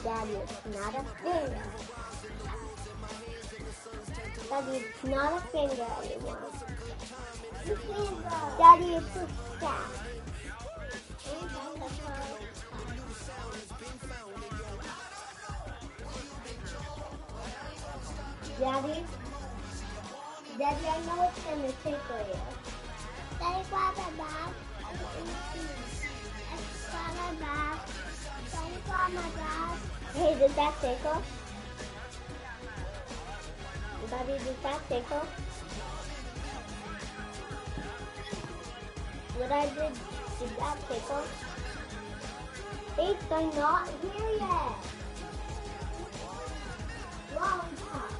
Daddy, it's not a finger. Daddy, it's not a finger anymore. Daddy, it's a staff. Daddy, Daddy, I know it's gonna tickle you. Daddy, grab my bag. Grab my bag. Daddy, grab my bag. Hey, did that tickle? Daddy, did that tickle? What I did that tickle? They're not here yet. Lollipop.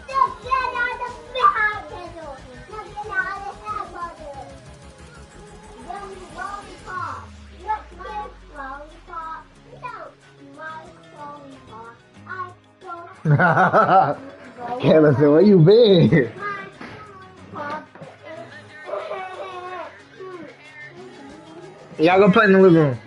Look, get out of the hamburger. Look, get out of the hamburger. Yummy lollipop. Look, my lollipop. No, my lollipop. I don't. Kayla said, where you been? Y'all go play in the living room.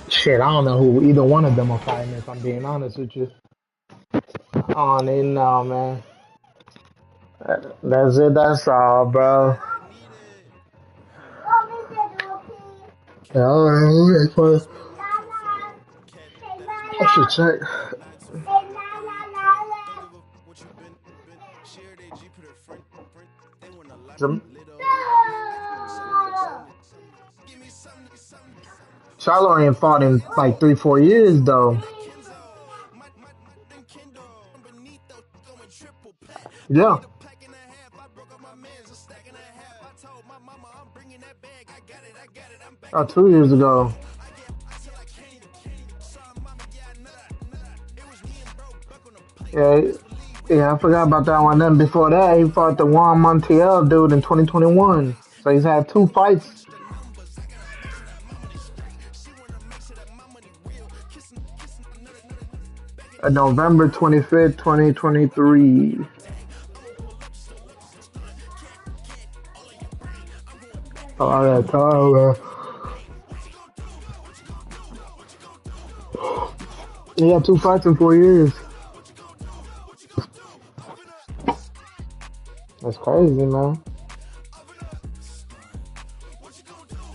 Shit, I don't know who either one of them are fighting, if I'm being honest with you. I don't even know, man. That's it, that's all, bro. Yeah, alright, okay, I should check. Some- Charlotte ain't fought in like 3, 4 years, though. Yeah. 2 years ago. Yeah, yeah, I forgot about that one. Then before that, he fought the Juan Montiel dude in 2021. So he's had 2 fights. November 25th, 2023. Oh, I got time, man. He had 2 fights in 4 years. That's crazy, man.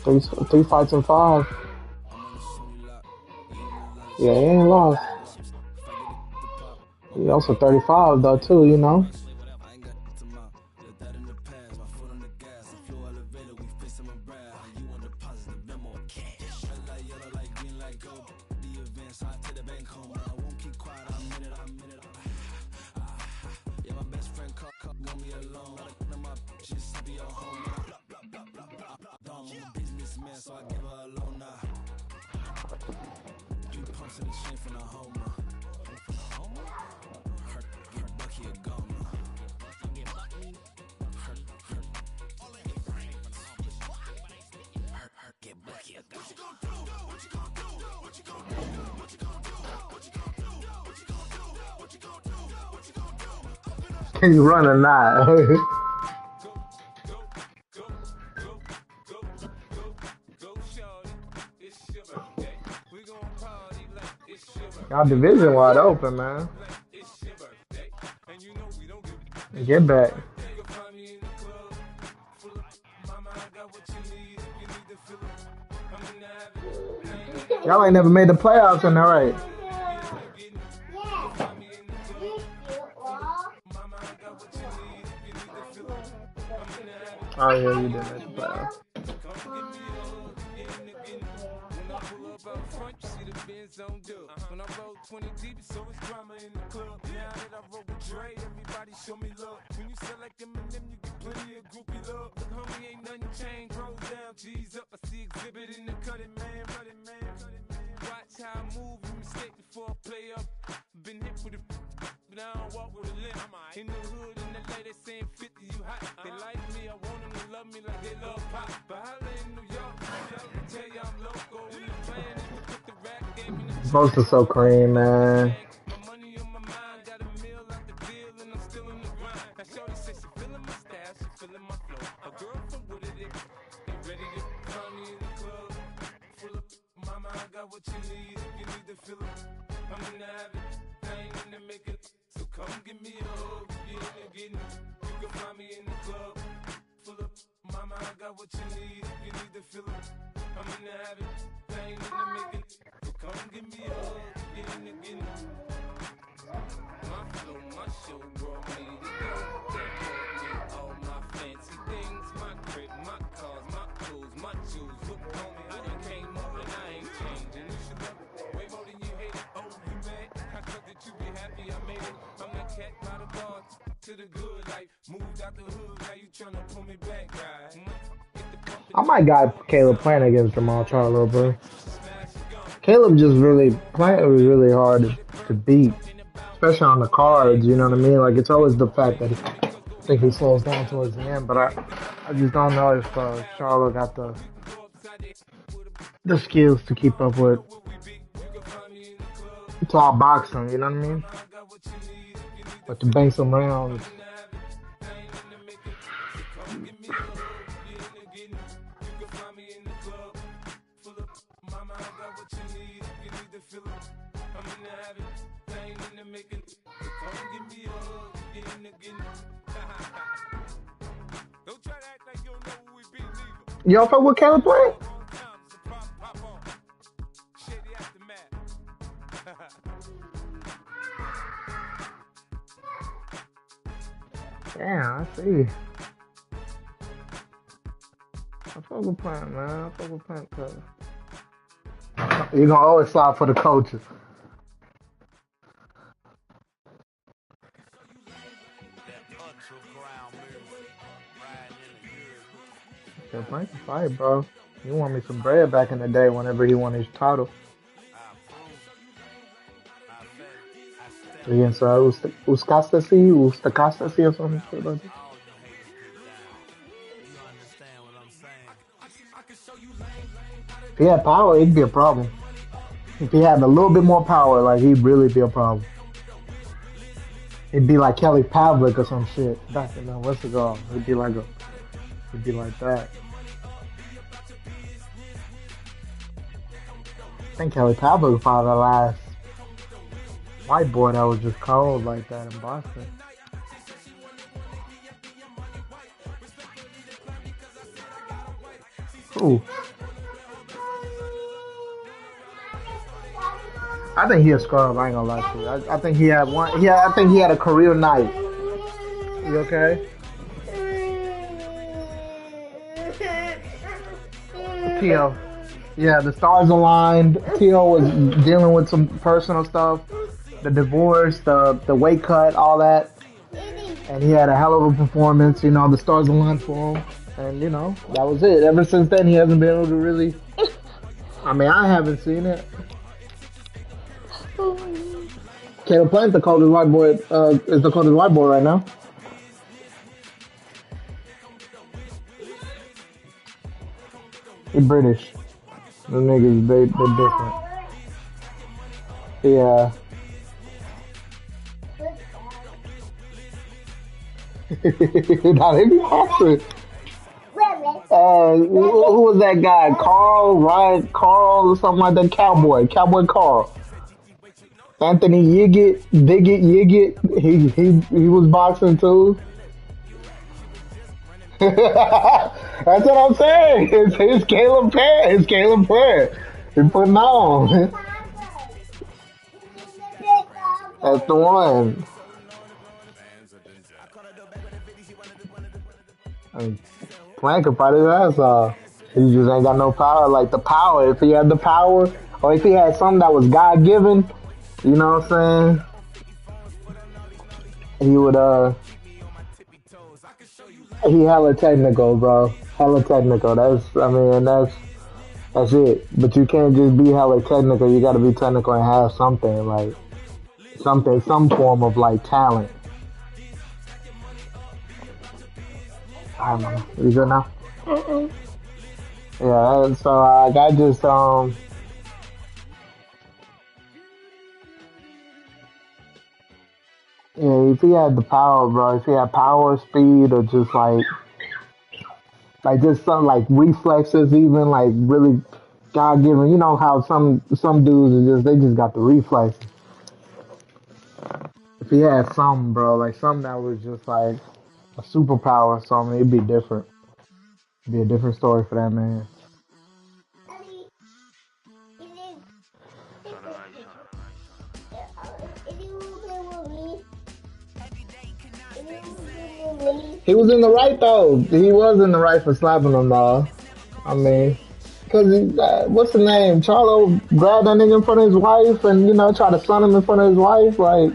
Three fights in 5. Yeah, he ain't lost. He also 35 though too, you know. Can you run or not? Y'all division wide open, man. Get back. Y'all ain't never made the playoffs in there, right? Oh yeah, you did make the playoffs. don't do. When I roll 20 deep, so it's drama in the club. Now that I roll with Dre, everybody show me love. When you sell like Eminem, you get plenty of groupie love. Look, homie, ain't nothing changed. Roll down, G's up. I see exhibit in the cutting, man. Watch how I move, you mistake before I play up. Been hit with a but I don't walk with a limp. In the hood, in the LA, they saying 50, you hot. They like me, I want them to love me like they love pop. But holla in New York, I tell you I'm local. When the plan is to put the rap game in the Most are so cream, man. my money on my mind, got a meal out the deal, and I'm still in the grind. Now shorty says she feeling my style, she feeling my flow. A girl from Wooded, they ready to find me in the club. Full of mama, I got what you need. If you need to fill it, I'm in the habit, I ain't in the making. So come give me a hug, if you're in the getting. You can find me in the club. Full of mama, I got what you need. If you need to fill it, I'm in the habit, I ain't in the making. So come give me a hug, if you're in the getting. My flow, my show brought me to go. They brought me all my fancy things. My crib, my cars, my clothes, my shoes. Look, homie, I done came up and I ain't changed. And you should love it way more than you hate it. Oh, you mad? I thought that you be happy I made it. I'm that cat by the bar to the good life. Moved out the hood, now you tryna pull me back, right? I might got Caleb playing against Jamal Charlo, bro. Caleb just really playing really hard to beat, especially on the cards. You know what I mean? Like it's always the fact that I think he slows down towards the end, but I just don't know if Charlo got the skills to keep up with top boxing. You know what I mean? But to bang some rounds. Y'all fuck with Caleb playing? Damn, I see. I fuck with playing, man. I fuck with playing cause you're gonna always slide for the coaches. Yeah, Frank can fight, bro. You want me some bread back in the day whenever he won his title. Against Ustakasasi or something shit like that. If he had power, it'd be a problem. If he had a little bit more power, like he'd really be a problem. It'd be like Kelly Pavlik or some shit. Back in what's it called? It'd be like that. I think Kelly Pavlik was probably the last white boy that was just cold like that in boxing. Ooh. I think he a scrub. I ain't gonna lie to you. I think he had one. Yeah, I think he had a career night. You okay? T.O. Yeah, the stars aligned. T.O. was dealing with some personal stuff, the divorce, the weight cut, all that, and he had a hell of a performance. You know, the stars aligned for him, and you know that was it. Ever since then, he hasn't been able to really. I mean, I haven't seen it. Caleb Plant, the coldest white boy, is the coldest white boy right now. He British. The niggas, they're different. Yeah. Nah, they be awesome. Who was that guy? Ryan Carl, or something like that. Cowboy Carl. Anthony Yiggett. He was boxing too. That's what I'm saying. It's Caleb Plant. It's Caleb Plant. He's putting on. That's the one. Plant could fight his ass off. He just ain't got no power. Like the power. If he had the power, or if he had something that was God given, you know what I'm saying? He would he hella technical, bro. Hella technical. That's it. But you can't just be hella technical. You got to be technical and have something like some form of like talent. I don't know. You good now? Mm-mm. Yeah. So I just yeah. If he had the power, bro. If he had power, speed, or just like just some like reflexes, even like really God given. You know how some dudes are just they just got the reflexes. If he had something, bro, like something that was just like a superpower or something, it'd be different. It'd be a different story for that man. Daddy, it is. If you will play with me, if you will play with me, He was in the right though. He was in the right for slapping him though. I mean, cause what's the name? Charlo grabbed that nigga in front of his wife, and tried to son him in front of his wife. Like,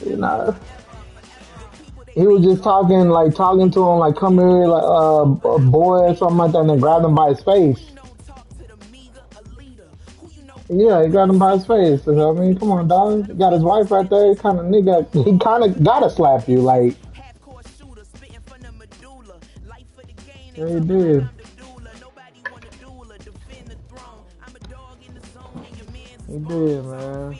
you know, he was just talking to him, like, come here, like, a boy or something like that, and then grabbed him by his face. Yeah, he grabbed him by his face. So, I mean, come on, dog. He got his wife right there. He kind of gotta slap you, like. Yeah, he did. He did, man.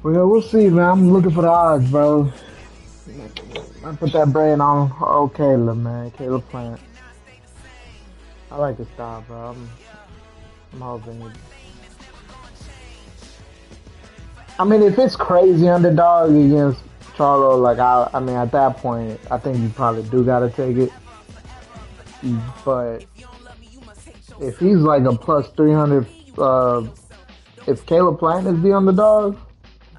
Well, we'll see, man. I'm looking for the odds, bro. I put that brain on. Oh, Caleb, man. Caleb Plant. I like his style, bro. I'm hoping. I mean, if it's crazy underdog against Charlo, like I mean, at that point, I think you probably do gotta take it. But if he's like a plus 300, if Caleb Plant is the underdog,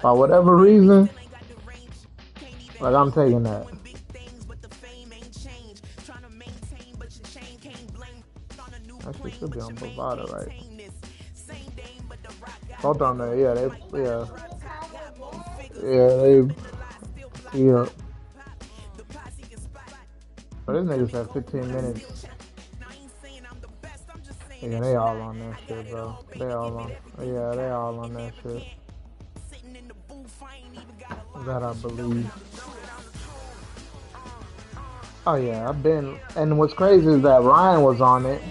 by whatever reason, like I'm taking that. Actually, should be on Bovada, right? Both on there, yeah, yeah. But this nigga said 15 minutes. Yeah, they all on that shit, bro. They all on that shit. That I believe. Oh yeah, I've been. And what's crazy is that Ryan was on it,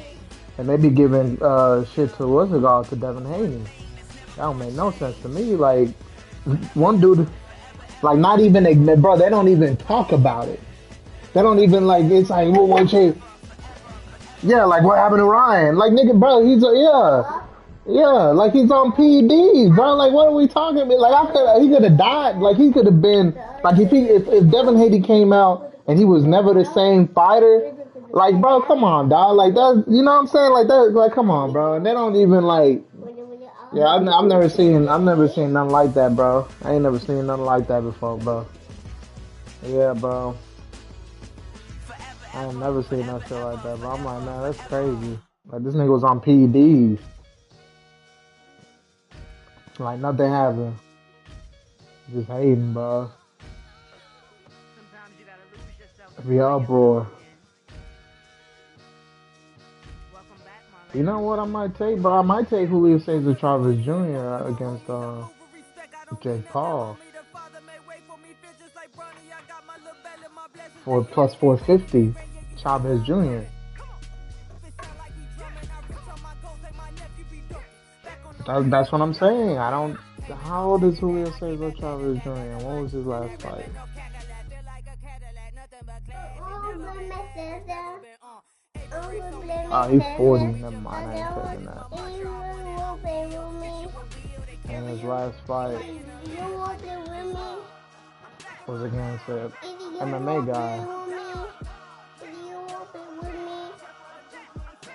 and they be giving shit to what's it called to Devin Haney. That don't make no sense to me. Like one dude, like not even bro. They don't even talk about it. They don't even like. It's like what you. Yeah, like what happened to Ryan? Like nigga, bro, yeah, like he's on PEDs, bro. Like what are we talking about? Like he could have died. Like he could have been like if Devin Haney came out and he was never the same fighter. Like bro, come on, dog. Like that, you know what I'm saying? Like that, like come on, bro. And they don't even like. Yeah, I've never seen nothing like that, bro. I ain't never seen nothing like that before, bro. Yeah, bro. I ain't never seen that shit like that, bro. I'm like, man, that's crazy. Like this nigga was on PEDs. Like nothing happened. Just hating, bro. The uproar. You know what I might take, bro? I might take Julio Cesar Chavez Jr. against Jake Paul for plus 450. Chavez Jr. That's what I'm saying. I don't. How old is Julio Cesar Chavez Jr.? What was his last fight? Oh, he's 40. Never mind. I ain't taking that. And his last fight was against an MMA guy.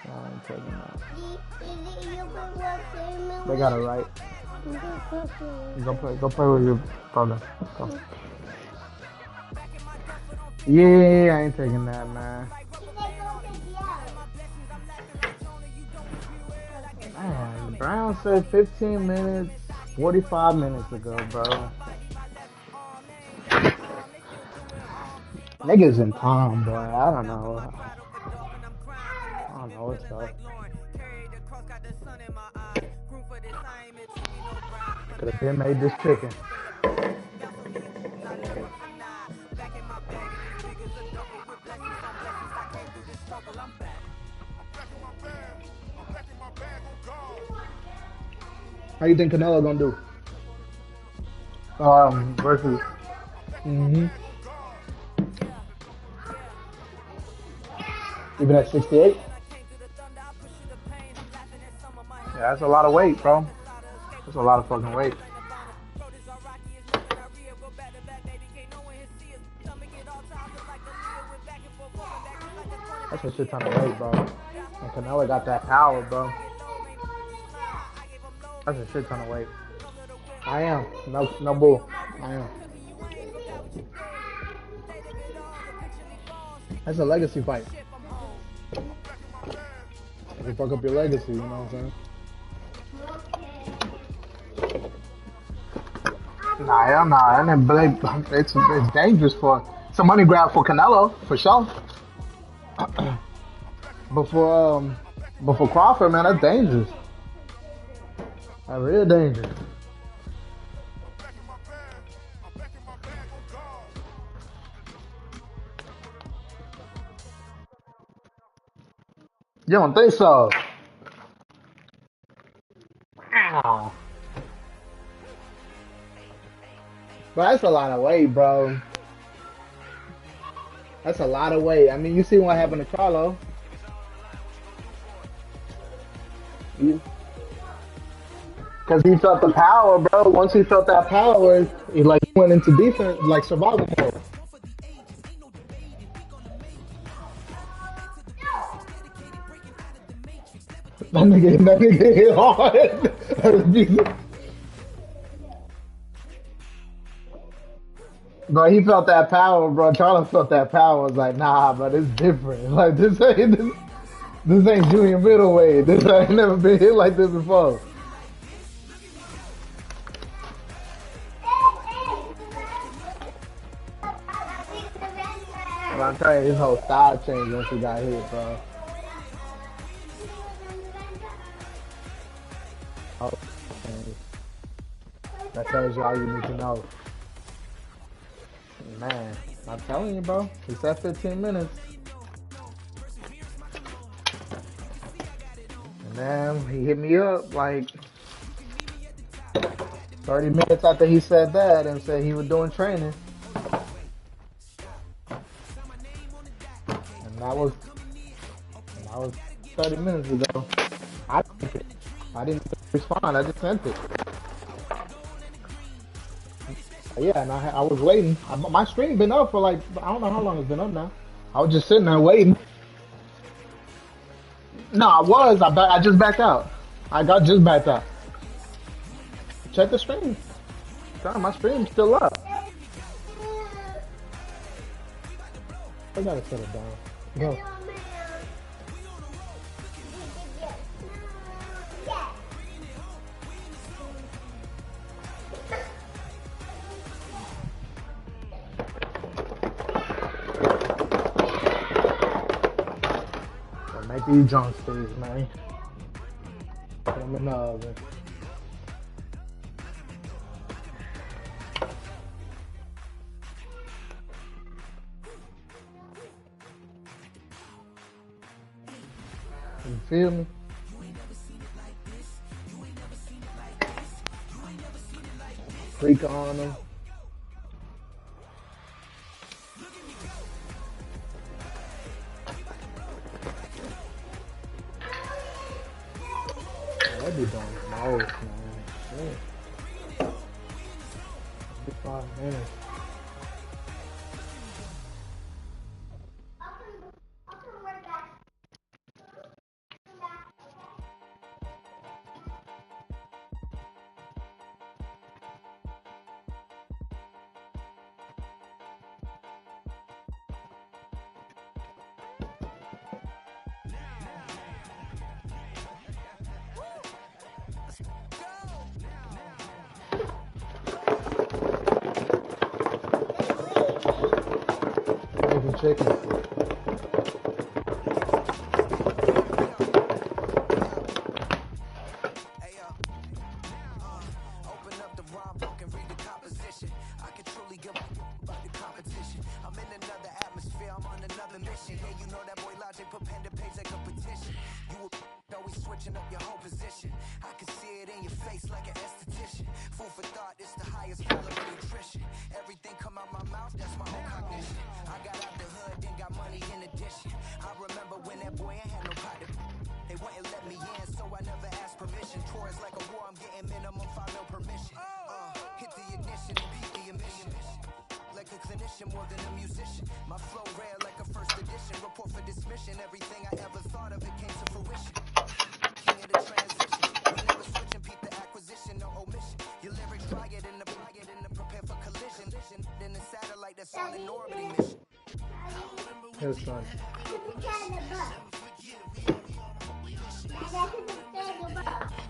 I ain't taking that. They got it right. Go play with your brother. Go. Yeah, I ain't taking that, man. Man, the Browns said 15 minutes, 45 minutes ago, bro. Niggas in time, boy. I don't know. I don't know what's up. Could have been made this chicken. How you think Canelo gonna do? Versus. Mm-hmm. Even at 68? Yeah, that's a lot of weight, bro. That's a lot of fucking weight. That's a shit ton of weight, bro. And Canelo got that power, bro. That's a shit ton of weight. I am. No bull. I am. That's a legacy fight. You can fuck up your legacy, you know what I'm saying? Nah, hell nah. And then Blake, it's dangerous for it's a money grab for Canelo for sure. Before Crawford, man, that's dangerous. That's real dangerous. You don't think so? Ow. But that's a lot of weight, bro. That's a lot of weight. I mean, you see what happened to Charlo. Because he felt the power, bro. Once he felt that power, he went into defense, like survival mode. That nigga hit hard. Bro, he felt that power, bro. Charlo felt that power. Was like, nah, but it's different. Like this ain't junior middleweight. This I ain't never been hit like this before. But I'm telling you, his whole style changed once he got hit, bro. Oh, that tells you all you need to know. Man, I'm telling you, bro. He said 15 minutes. And then he hit me up like 30 minutes after he said that and said he was doing training. And that was 30 minutes ago. I didn't respond. I just sent it. Yeah, and I was waiting. My stream been up for like, I don't know how long it's been up now. I was just sitting there waiting. No, I just backed out. I just backed out. Check the stream. God, my stream's still up. I gotta set it down. Go. Make these junk sticks, man. Put them in the oven. You feel me? Freak on them. That be doing the most, man. Shit. 5 minutes. chicken. Open up the rhyme book and read the composition. I can truly give a about the competition. I'm in another atmosphere, I'm on another mission. Yeah, you know that boy Logic put pen to page like a petition. You always switching up your whole position. I can see it in your face like an esthetician. Food for thought, it's the highest caliber nutrition. Everything come out my mouth, that's my own cognition. I got out the hood, then got money in addition. I remember when that boy ain't had no pot to they wouldn't let me in, so I never asked permission. Tours like a war, I'm getting minimum 5 mil permission. Hit the ignition and beat the emission. Like a clinician more than a musician. My flow rare like a first edition. Report for dismission. Everything I ever thought of it came to fruition. King of the transition. We never switch and peep the acquisition, no omission. Your lyrics dry it in the prepare for collision. Then the satellite that's on an orbiting mission. His son.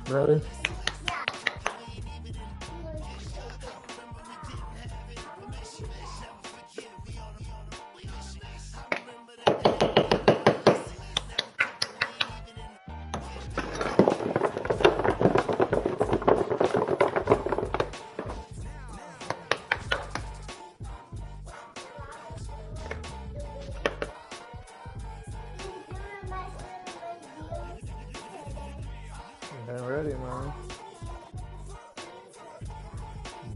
Really? Been ready, man.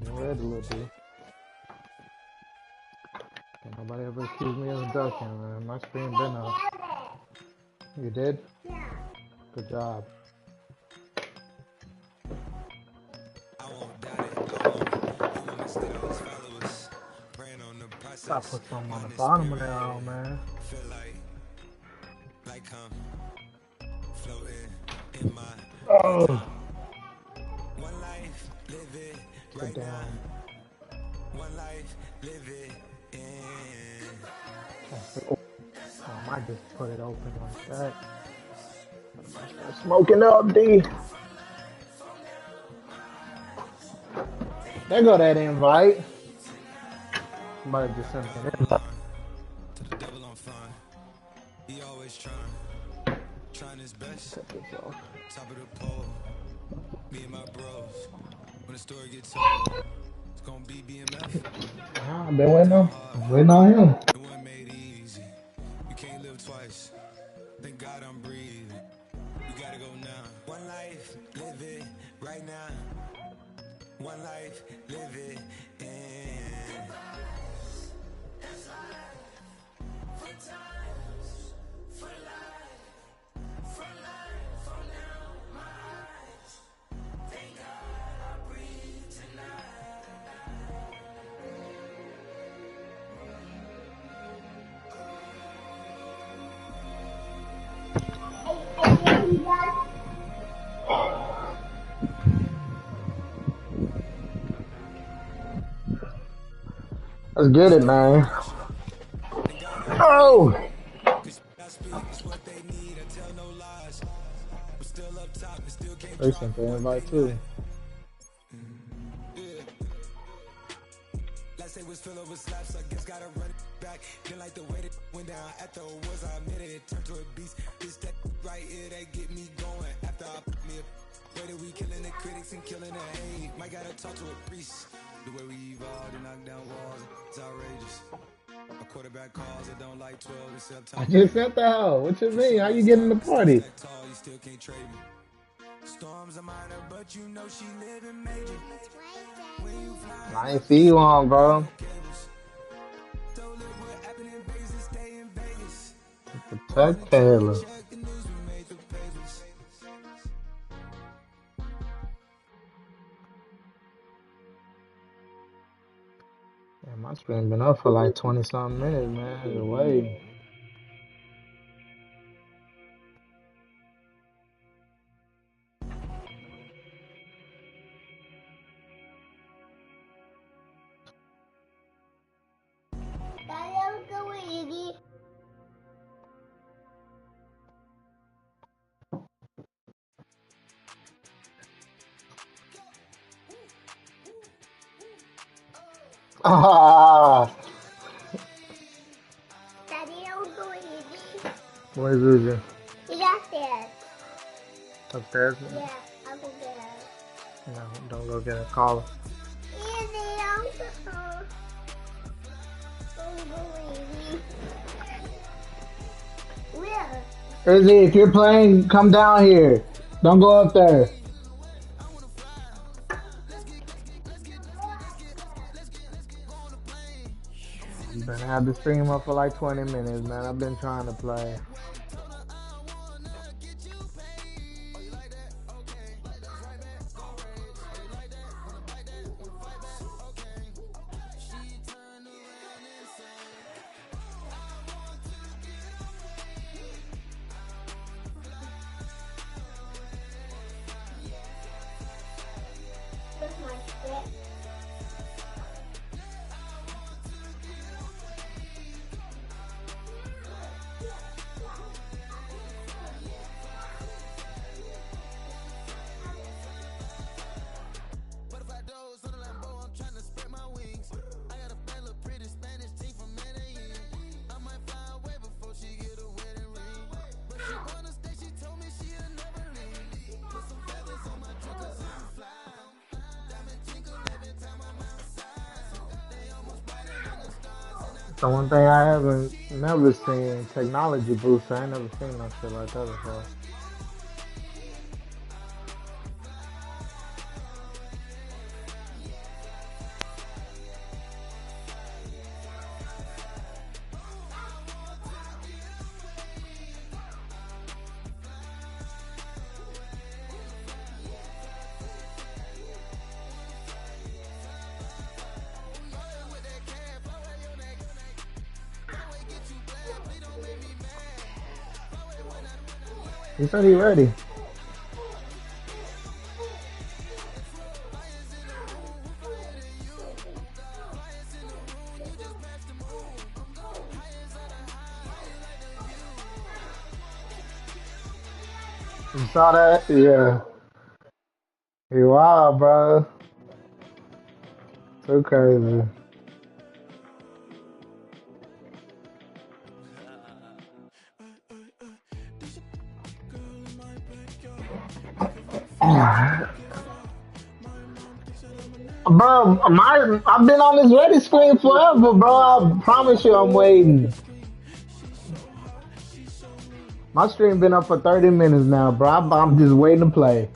Been ready, little dude. Can't nobody ever accuse me of ducking, man. My screen been up. You did? Yeah. Good job. I won't doubt it. I won't. He wanna stay those followers. Praying on the process. I put something on the Honest bottom of spirit, that, oh, man. feel like I'm floating in my Oh, one life, live it sit right now. down. One life, live it in. Oh, I might just put it open like that. Smoking up, D. There go that invite. Somebody just sent an invite. To the devil I'm fine. He always trying his best. Cut this off. Top of the pole, me and my bros. When the story gets told, it's gonna be BMF. I've been waiting on him. The one made easy. You can't live twice. Thank God I'm breathing. We gotta go now. One life, live it right now. One life, live it in. Let's get it, man. Oh! They sent the invite too. Last day was filled over slaps, I guess gotta run it back. Didn't like the way that went down at the awards, I admit it turned to a beast. This that right here that get me going. After I put me a way that we killing the critics and killing the hate. Might gotta talk to a priest. The way we evolved and knock down walls, it's outrageous. A quarterback calls, it don't like 12, it's up I top. just sent the hell. What you mean? How you getting the party? That tall, you still can't trade me. Storms are minor, but you know she living major. When you fly, I ain't see you on, bro. cables. Don't live what happened in Vegas and stay in Vegas. Protect Taylor. Check the news, we made the papers. Man, my screen been up for like 20 something minutes, man. Wait. Ah, Uncle Easy. Where's Uzi? He's upstairs. Upstairs? Yeah, Uncle there. No, don't go get a call. Easy, Uncle. Uncle Easy. Where? Izzy, if you're playing, come down here. Don't go up there. I've been had the stream up for like 20 minutes, man. I've been trying to play. That's my stick. The one thing I haven't never seen technology boost. I ain't never seen no shit like that before. He said he ready. You saw that? Yeah. You wild, bro. So crazy. Bro, I've been on this ready screen forever, bro. I promise you I'm waiting. My stream been up for 30 minutes now, bro. I'm just waiting to play.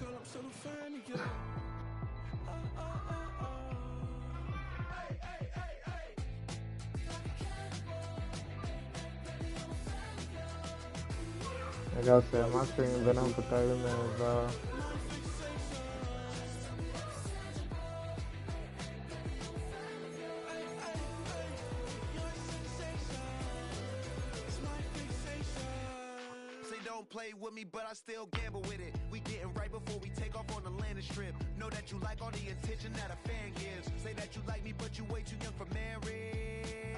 Like I said, my stream been up for 30 minutes, bro. Play with me, but I still gamble with it. We getting right before we take off on the landing strip. Know that you like all the attention that a fan gives. Say that you like me, but you way too young for marriage.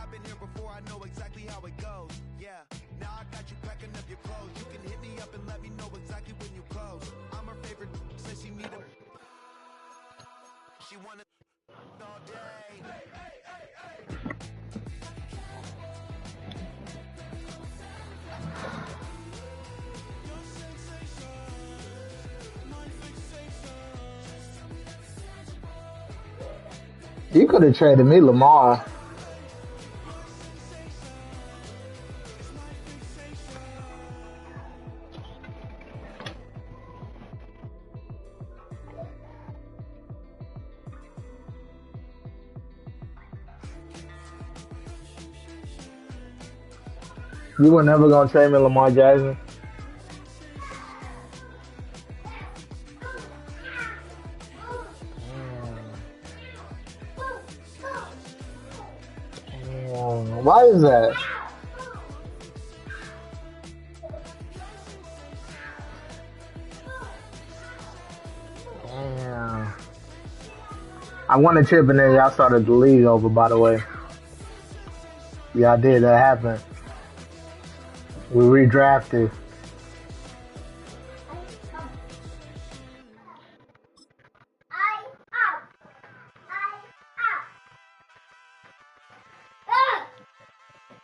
I've been here before, I know exactly how it goes. Yeah, now I got you packing up your clothes. You can hit me up and let me know exactly when you close. I'm her favorite, says she need a. She wanna all day. You could have traded me Lamar. You were never gonna trade me Lamar Jackson. Why is that? Damn. I won a chip and then y'all started the league over, by the way. Yeah, I did. That happened. We redrafted.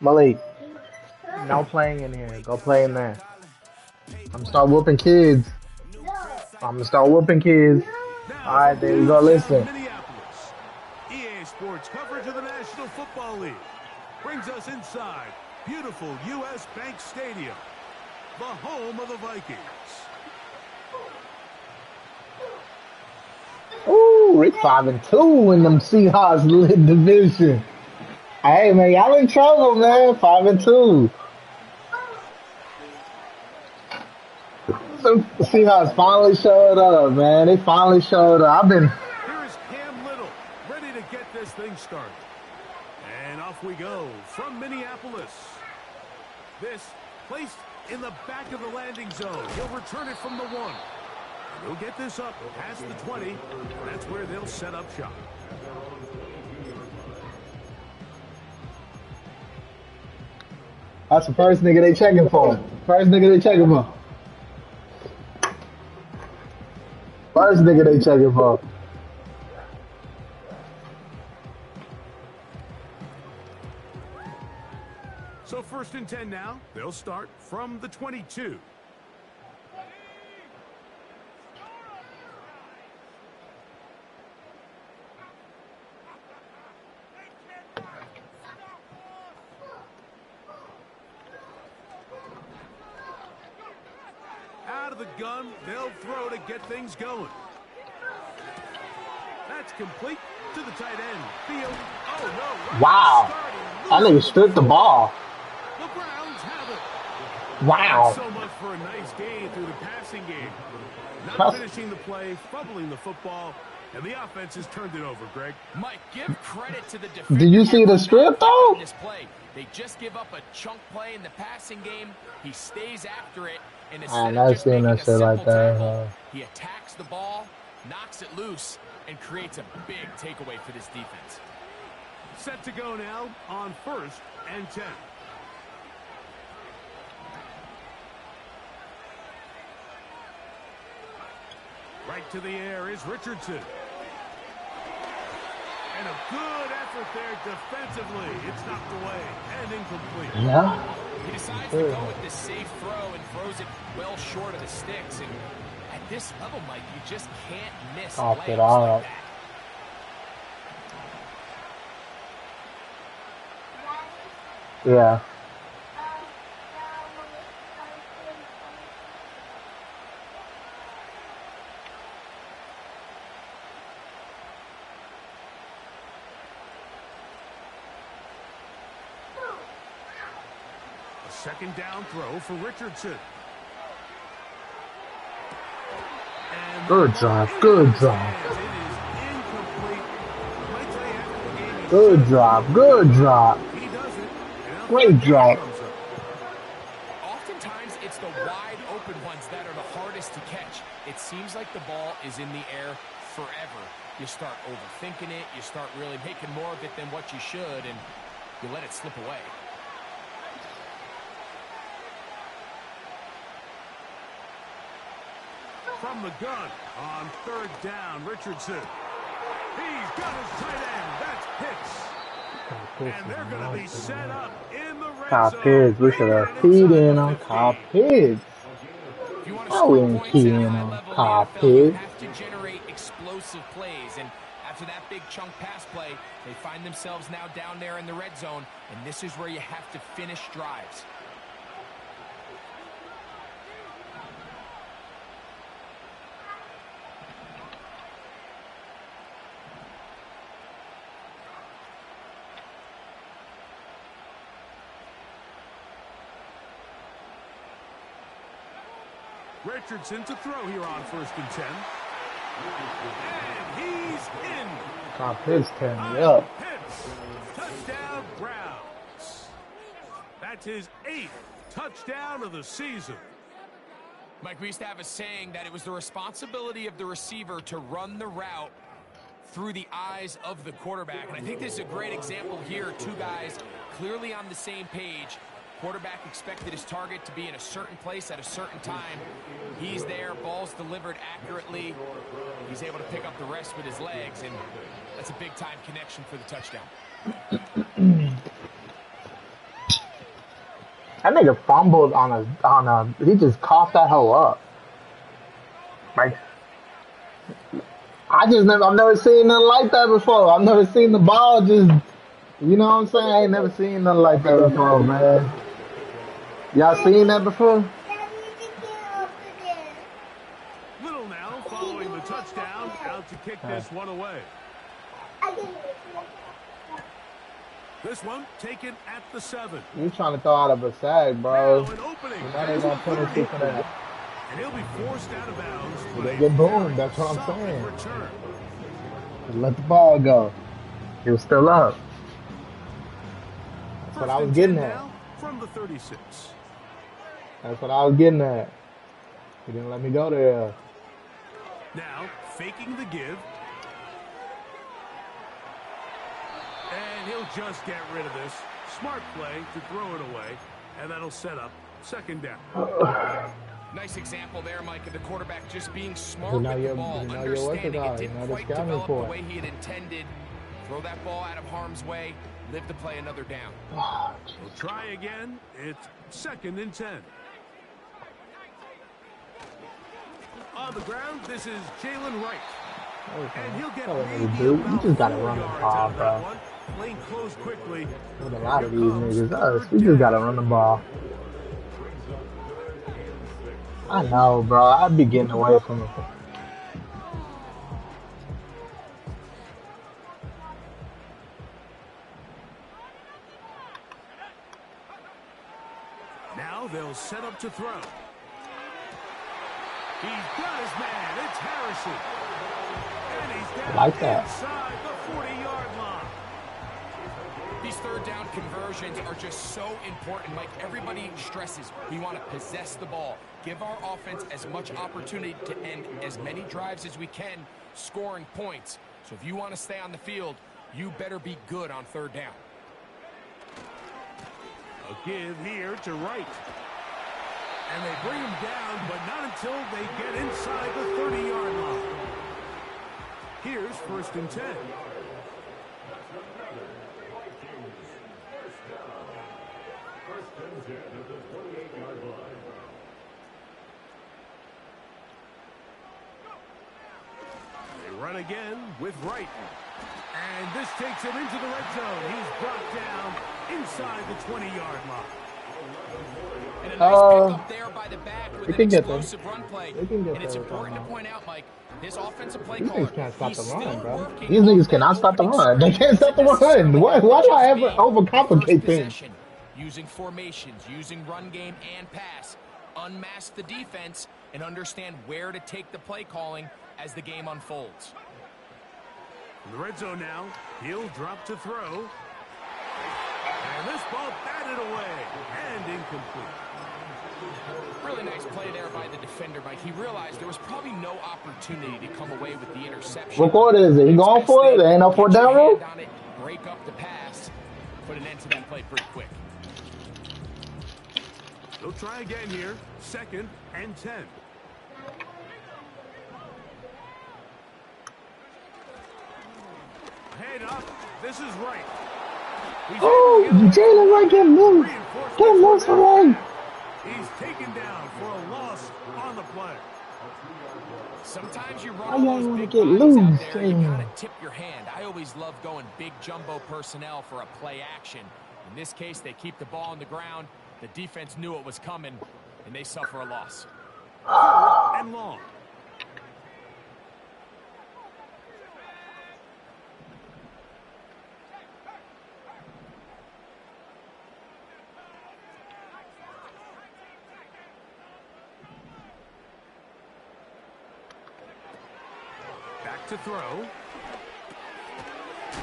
Malik, no playing in here. Go play in there. I'm gonna start whooping kids. I'm gonna start whooping kids. All right, there you go. Listen. Minneapolis. EA Sports coverage of the National Football League brings us inside beautiful U.S. Bank Stadium, the home of the Vikings. Ooh, Rick 5-2 in them Seahawks lit division. Hey man, y'all in trouble, man. 5-2. The Seahawks finally showed up, man. They finally showed up. Here is Cam Little, ready to get this thing started. And off we go from Minneapolis. This placed in the back of the landing zone. He'll return it from the 1. He'll get this up past the 20. That's where they'll set up shop. That's the first nigga they checking for. First nigga they checking for. First nigga they checking for. So 1st and 10 now. They'll start from the 22. Out of the gun, they'll throw to get things going. That's complete to the tight end. Field. Oh, no. Right Wow. That nigga stripped the ball. The Browns have it. Wow. So much for a nice gain through the passing game. Not Huh. finishing the play, fumbling the football, and the offense has turned it over, Greg. Mike, give credit to the defense. Did you see the strip though? This play, they just give up a chunk play in the passing game. He stays after it, and instead never of just seen making that a shit like simple that, tackle, huh? he attacks the ball, knocks it loose, and creates a big takeaway for this defense. Set to go now on 1st and 10. Right to the air is Richardson. And a good effort there defensively. It's knocked away and incomplete. Yeah. He decides to go with this safe throw and throws it well short of the sticks. And at this level, Mike, you just can't miss Off it layups all like up. that. Yeah. A 2nd down throw for Richardson. And Good drive. Good drive. it is incomplete. Might say after the game, Good drop. Good drop. he does it. And Great drop. comes up. Oftentimes, it's the wide open ones that are the hardest to catch. It seems like the ball is in the air forever. You start overthinking it. You start really making more of it than what you should, and you let it slip away. From the gun on 3rd down, Richardson. He's got his tight end. That's Pitts. And they're going to be set up in the red Kyle zone. Pitts. We should have Right keyed inside in the on 15. Kyle Pitts. If you want to I score wouldn't points key at a in high on level in Kyle the NFL, you Pitts. have to generate explosive plays. And after that big chunk pass play, they find themselves now down there in the red zone. And this is where you have to finish drives. Richardson to throw here on 1st and 10. And he's in. Kyle Pitts tearing me up. Pitts. Touchdown, Browns. That's his 8th touchdown of the season. Mike, we used to have a saying that it was the responsibility of the receiver to run the route through the eyes of the quarterback. And I think this is a great example here. Two guys clearly on the same page. Quarterback expected his target to be in a certain place at a certain time. He's there, ball's delivered accurately. He's able to pick up the rest with his legs, and that's a big-time connection for the touchdown. That nigga fumbled on a. He just coughed that hoe up. Like I've never seen nothing like that before. I've never seen the ball just. You know what I'm saying? I ain't never seen nothing like that before, man. Y'all seen that before? Little now following the touchdown, out to kick this one away. This one taken at the 7. You trying to throw out of a sack, bro. Now an opening. You know they gonna punish you for that. And he'll be forced out of bounds. But they get boomed, that's what I'm Solid saying. return. Just let the ball go. He was still up. That's what First I was and getting 10 at. now from the 36. That's what I was getting at. He didn't let me go there. Now faking the give. And he'll just get rid of this. Smart play to throw it away. And that'll set up second down. Nice example there, Mike, of the quarterback just being smart You know with your- the ball, you know your understanding orthodox, it you know didn't the quite scouting develop the report. way he had intended. Throw that ball out of harm's way, live to play another down. We'll try again. It's second and 10. On the ground, this is Jalen Wright. And he'll get Tell him maybe what to do. You about just gotta 4 run the yards ball, out of that bro. one. Lane closed quickly. With a lot of these niggas, us, we just gotta run the ball. I know, bro. I'd be getting away from it. Now they'll set up to throw. He's got his man. It's Harrison. And he's down Like that. inside the 40-yard line. These third down conversions are just so important, Mike. Everybody stresses we want to possess the ball, give our offense as much opportunity to end as many drives as we can, scoring points. So if you want to stay on the field, you better be good on third down. A give here to Wright. And they bring him down, but not until they get inside the 30-yard line. Here's first and 10. They run again with Wright. And this takes him into the red zone. He's brought down inside the 20-yard line. And a nice pickup there by the back with They an can get there. explosive run play. They can get And it's there, important to bro. point out, Mike, this offensive play These caller, niggas can't stop he's the still run, bro. working These on niggas that cannot stop the opening run. They script. can't stop the Doesn't run. necessarily Why do I just ever being overcomplicate first things? possession, using formations, using run game and pass, unmask the defense, and understand where to take the play calling as the game unfolds. In the red zone now, he'll drop to throw. And this ball batted away and incomplete. Really nice play there by the defender, Mike. He realized there was probably no opportunity to come away with the interception. What quarter is it? He going for it? There ain't no fourth down rule? On it, break up the pass, put an end to that play pretty quick. They'll try again here. Second and 10. Head up. This is Wright. He's Oh, able to get Jalen Wright get loose. reinforcements Get loose from for that. Wright. He's taken down for a loss on the play. Sometimes you Why run y'all those wanna big get bodies out loose, there, you Jalen? gotta tip your hand. I always love going big jumbo personnel for a play action. In this case, they keep the ball on the ground. The defense knew it was coming, and they suffer a loss. And long. Back to throw.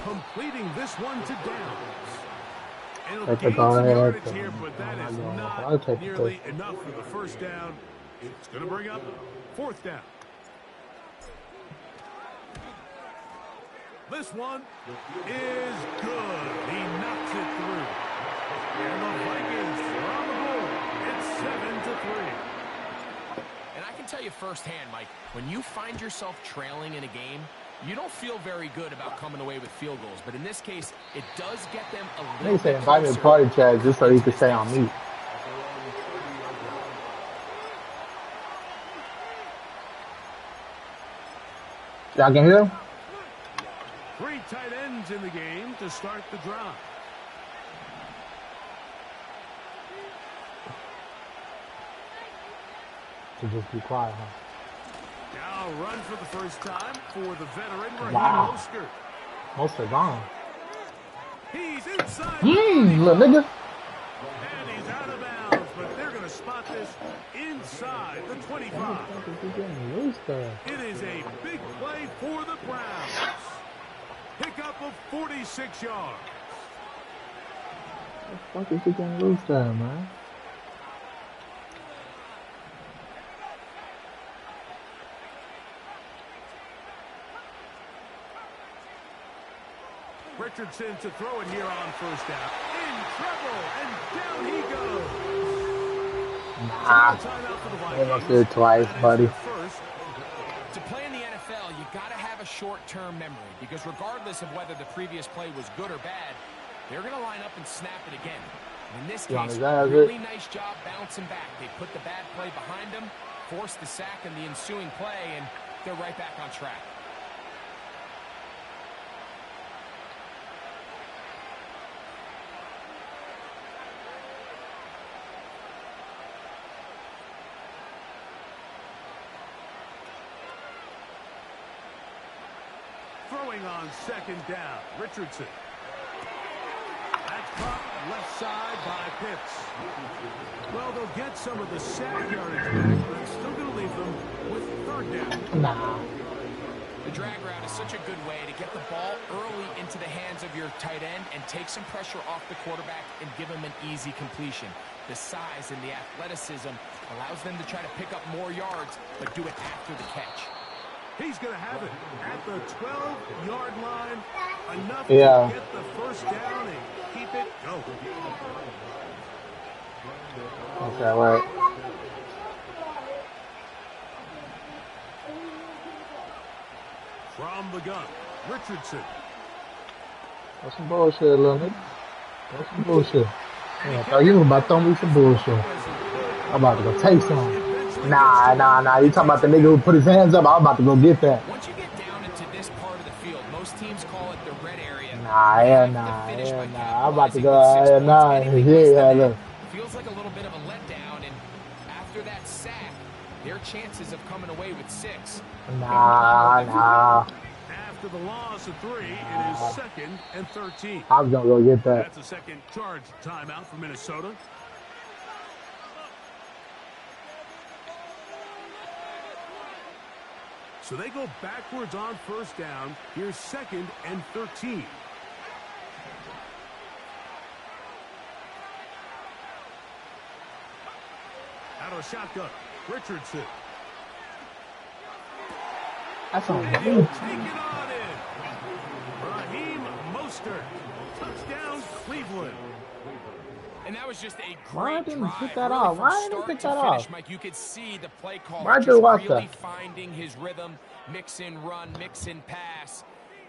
Completing this one to Downs. And it'll Take the gain ball some ahead. yardage here, but that is I'll not take it, nearly enough for the first down. It's going to bring up fourth down. This one is good. He knocks it through. And the Vikings are on the board. It's 7-3. And I can tell you firsthand, Mike, when you find yourself trailing in a game, you don't feel very good about coming away with field goals. But in this case, it does get them a little They say bit invite me to closer. party chat just so he could stay on mute. Y'all can hear him? 3 tight ends in the game to start the drive. To just be quiet, huh? Now run for the first time for the veteran Raheem Wow. Mostert. Most are gone. He's inside. Little nigga. And he's out of bounds, but they're going to spot this inside the 25. It is a big play for the Browns. Pickup of 46 yards. What the fuck is he getting loose there, man? Richardson to throw it here on first down. In trouble, and down he goes. Nah. They must do it twice, buddy. To play in the NFL, you got to have a short-term memory because regardless of whether the previous play was good or bad, they're going to line up and snap it again. And in this case, really nice job bouncing back. They put the bad play behind them, forced the sack in the ensuing play, and they're right back on track. Throwing on second down, Richardson. That's caught left side by Pitts. Well, they'll get some of the sack yardage back, but it's still going to leave them with third down. Nah. The drag route is such a good way to get the ball early into the hands of your tight end and take some pressure off the quarterback and give him an easy completion. The size and the athleticism allows them to try to pick up more yards, but do it after the catch. He's going to have it at the 12-yard line. Enough Yeah. to get the first down and keep it going. Okay, right. From the gun, Richardson. That's some bullshit, little nigga. That's some bullshit. Yeah, I thought you was about to throw me some bullshit. I'm about to go take some. Nah. You talking about the nigga who put his hands up? I'm about to go get that. Once you get down into this part of the field, most teams call it the red area. Nah. I'm about to go. Look. Feels like a little bit of a letdown, and after that sack, their chances of coming away with 6. Nah. After the loss of 3, it is second and 13. I was gonna go get that. That's a second charge timeout for Minnesota. So they go backwards on first down. Here's second and 13. Out of a shotgun, Richardson. That's on And me. he'll take it on in. Raheem Mostert. Touchdown, Cleveland. And that was just a Why great didn't drive. pick that Really, off? from Why didn't start pick to that finish, off? Mike, you could see the play caller Why'd just you watch really that? finding his rhythm, mix in run, mix in pass.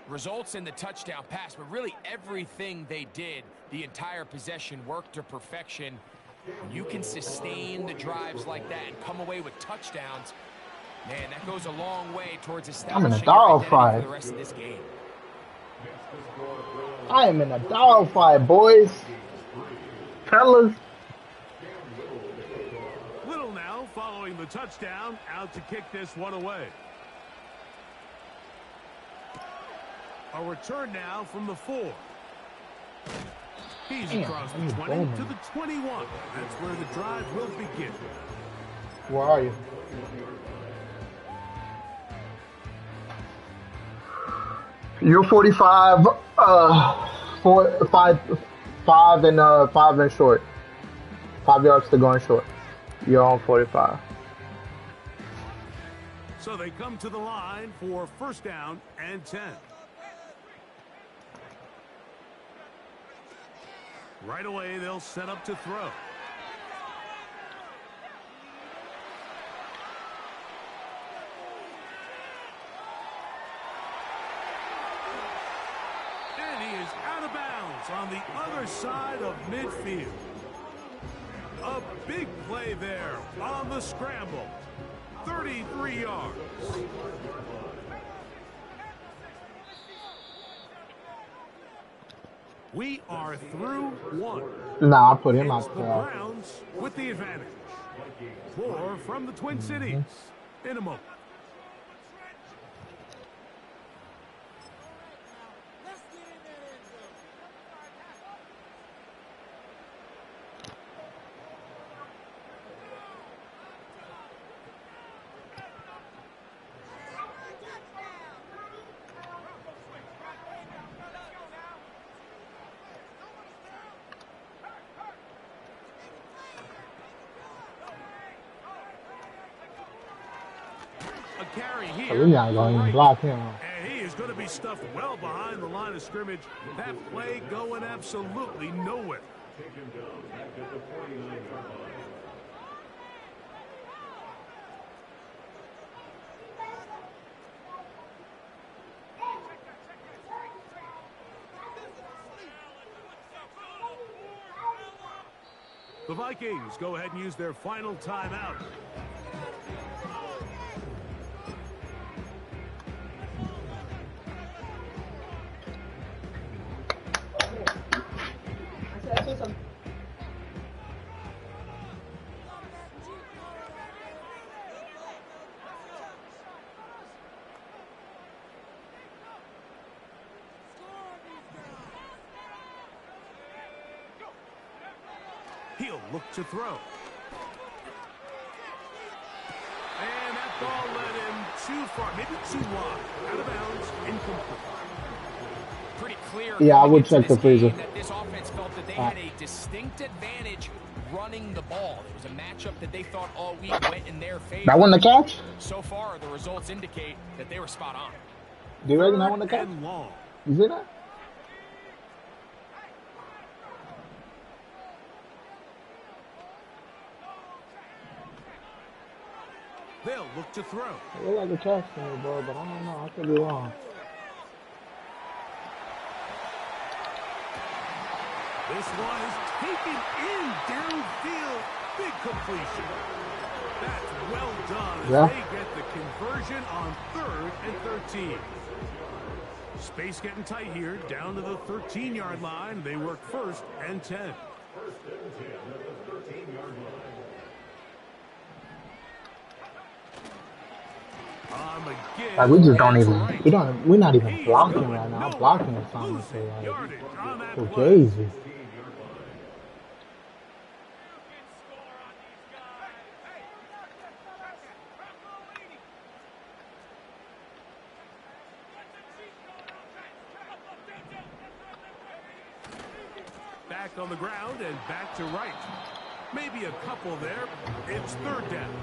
Results in the touchdown pass, but really everything they did, the entire possession worked to perfection. When you can sustain the drives like that and come away with touchdowns, man, that goes a long way towards establishing your identity for the rest of this game. I am in a dogfight, boys. Fellas. Little now following the touchdown, out to kick this one away. A return now from the 4. He's across the 20 to the 21. That's where the drive will begin. Where are you? You're 45, 5 and short. 5 yards to going short. You're on 45. So they come to the line for first down and 10. Right away, they'll set up to throw. And he is out of bounds on the other side of midfield. A big play there on the scramble. 33 yards. We are through one. Nah, I put him It's out the there. Browns with the advantage. More from the Twin Cities in a moment. A carry So here. we're not going to even block him. And he is going to be stuffed well behind the line of scrimmage. That play going absolutely nowhere. The Vikings go ahead and use their final timeout. He'll look to throw. And that ball led him too far, maybe too wide. Out of bounds, incomplete. Pretty clear. Yeah, I coming would into check the this freezer. game that this offense felt that they had a distinct advantage running the ball. It was a matchup that they thought all week went in their favor. That wasn't the catch? So far, the results indicate that they were spot on. Do you reckon that wasn't the catch? And long. You see that? They'll look to throw. It looked like a catch to me, bro, but I don't know. I could be wrong. This one is taken in downfield. Big completion. That's well done as Yeah. they get the conversion on 3rd and 13. Space getting tight here, down to the 13-yard line. They work 1st and 10. McGinn, Like, we just don't that's even, right. we're not even He's blocking going right now. nowhere. Blocking is something to Losing like, yardage on that so play. crazy. Back on the ground and back to right. Maybe a couple there. It's 3rd down.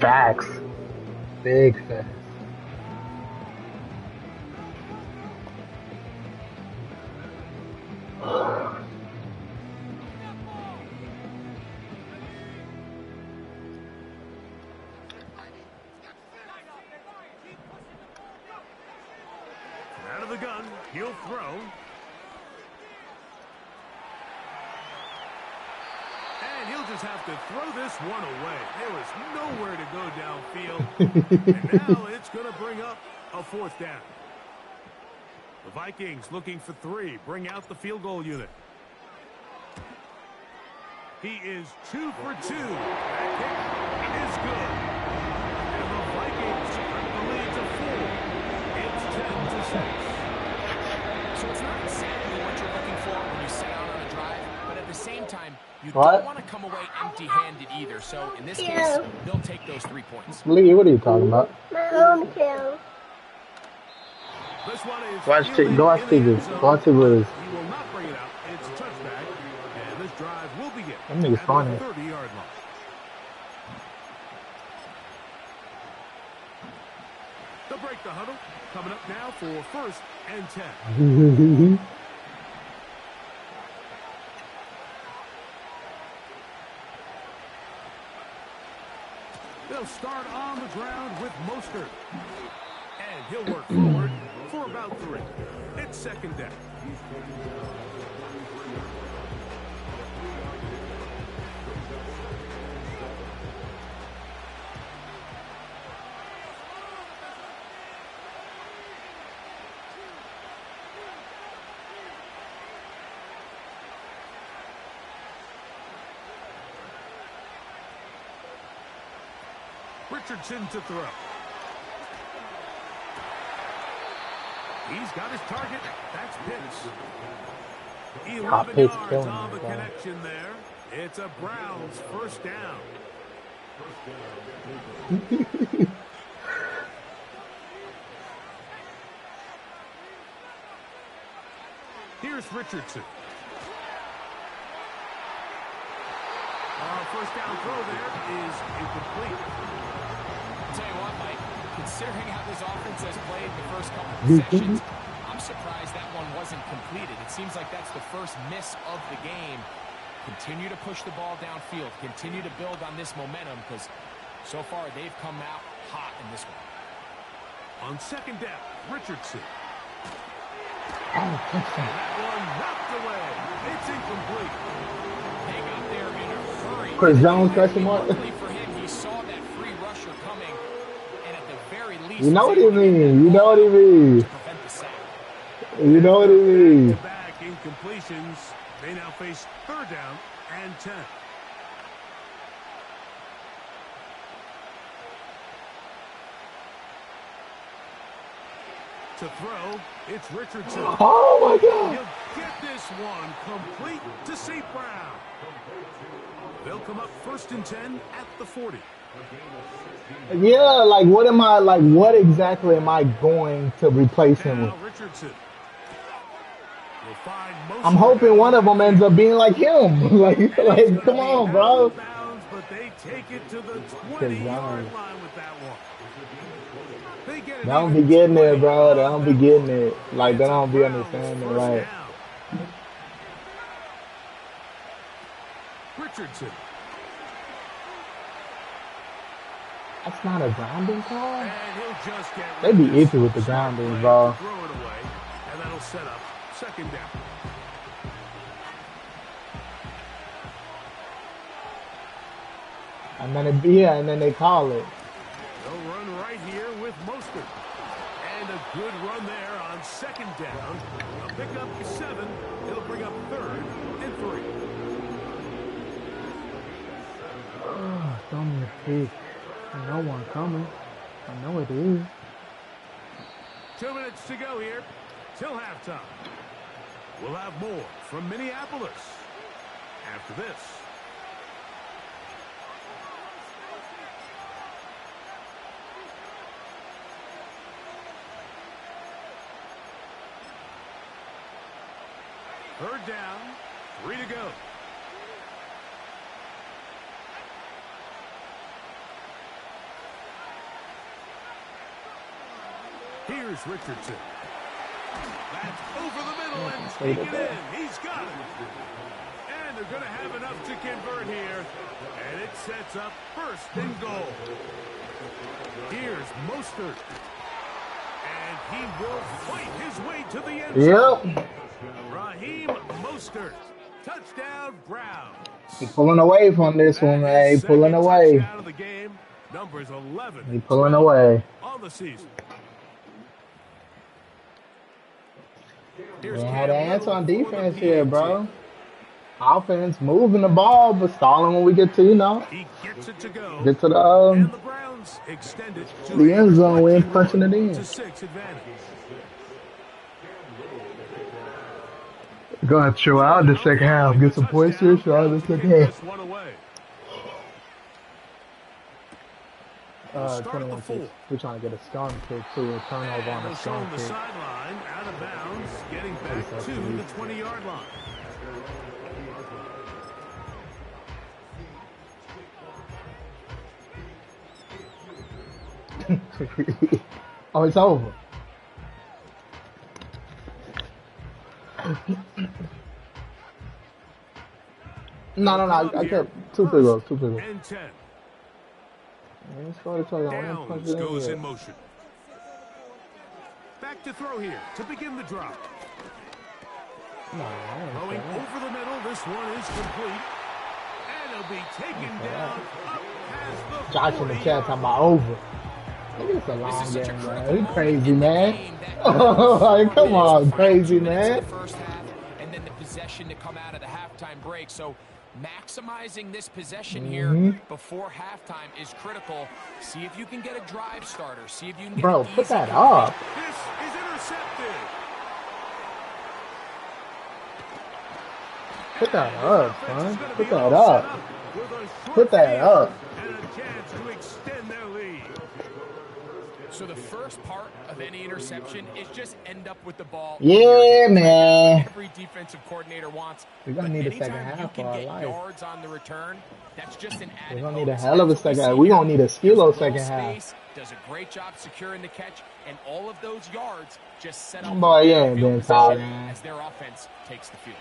Facts. Big facts. Out of the gun, he'll throw. And he'll just have to throw this one away. There was nowhere to go downfield. And now it's going to bring up a 4th down. The Vikings looking for 3. Bring out the field goal unit. He is 2 for 2. That kick is good. And the Vikings cut the lead to 4. It's 10-6. So it's not exactly what you're looking for when you set out on a drive, but at the same time, you What? don't want to come away empty-handed either. So in this case, they'll take those 3 points. Lee, what are you talking about? My home kill. This one is Watch fielded go watch in the TV. end zone. Go watch TV. He will not bring it out. It's a touchback. And this drive will begin Them niggas at funny. the 30-yard line. They'll break the huddle. Coming up now for 1st and 10. They'll start on the ground with Mostert. And he'll work forward for about 3. It's 2nd down. Richardson to throw. He's got his target. That's Pitts. 11 Pitts yards killing on me, the bro. connection there. It's a Browns first down. Here's Richardson. First down throw there is incomplete. I'll tell you what, Mike, considering how this offense has played the first couple of possessions, I'm surprised that one wasn't completed. It seems like that's the first miss of the game. Continue to push the ball downfield. Continue to build on this momentum because so far they've come out hot in this one. On second down, Richardson. Oh, That one knocked away. It's incomplete. They got there in a hurry. Chris Jones, question mark. Luckily for him, he saw that free rusher coming, and at the very least, You know was what he able to get mean. that You know ball what he mean. to prevent the sack. You know what he mean. Back incompletions. They now face third down and 10. To throw, it's Richardson. Oh my God. He'll get this one complete to St. Brown. They'll come up first and 10 at the 40. Yeah, like what am I like? What exactly am I going to replace him with? Now Richardson. Will find most I'm hoping one of them ends up being like him. like come on, bro. Bounds, but they take it to the 20-yard line with that one. They get it They don't even be getting there, 20 bro. They yards don't be back. getting it. Like they It's a don't be Browns understanding. first Like down. Richardson. that's not a grounding call. And he'll just get They be rid of this. iffy with the Smart groundings, play bro. to throw it away, and that'll set up second down. And then they call it. They'll run right here with Mostert. And a good run there on second down. A pickup 7. It'll bring up third and 3. Oh, throw me a pick. No one coming. I know it is. 2 minutes to go here till halftime. We'll have more from Minneapolis after this. Third down, 3 to go. Here's Richardson. That's over the middle and taken in. He's got it. And they're going to have enough to convert here. And it sets up first and goal. Here's Mostert. And he will fight his way to the end zone. Yep. Raheem Mostert. Touchdown, Browns. He pulling away from this one, man. He pulling Second away. touchdown of the game. Numbers 11. He pulling away. On the season. We had an answer on defense here, bro. Offense moving the ball, but stalling when we get to, He gets it to go. get to And the Browns extend it to the end zone. We ain't 21 punching it in. to 6 advantage. Go ahead, chill out in the second half. Get some points here. Chill out in the second Kick half. this one away. 21 kicks. We're trying to get a stun kick too. A turnover on They'll a show stun him the kick. sideline, out of bounds, getting back to the 20-yard line. Oh, it's over. No. I kept two field goals. And 10. Let's go to tell you, I'm gonna punch Downs it in goes here. in motion. Back to throw here to begin the drop. No, I ain't Throwing saying that. over the middle, this one is complete. And it'll be taken down up past the Josh in the 40 chat talking about over. Look at this a This long is such a game, critical man. You moment crazy, in the man. game that Like, come on, final crazy, 2 minutes in man. the first half, and then the possession to come out of the halftime break. So maximizing this possession here before halftime is critical. See if you can get a drive starter. See if you can get Bro, an put easy that complete. up. This is intercepted. Put that And up, this offense is son. gonna Put be that all set up. with a short Put that field up. and a chance to extend their lead. So the first part of any interception is just end up with the ball. in Yeah, your hands, right? That's man. what every defensive coordinator wants. We're gonna But need a second anytime you half can for our get life. yards on the return, that's just an We're added gonna need a bonus. hell of a That's what we second. see We're here. gonna need a Gives Skilo little second half. space, does a great job securing the catch, and all of those yards just set up Boy, you for ain't field been position talking. as their offense takes the field.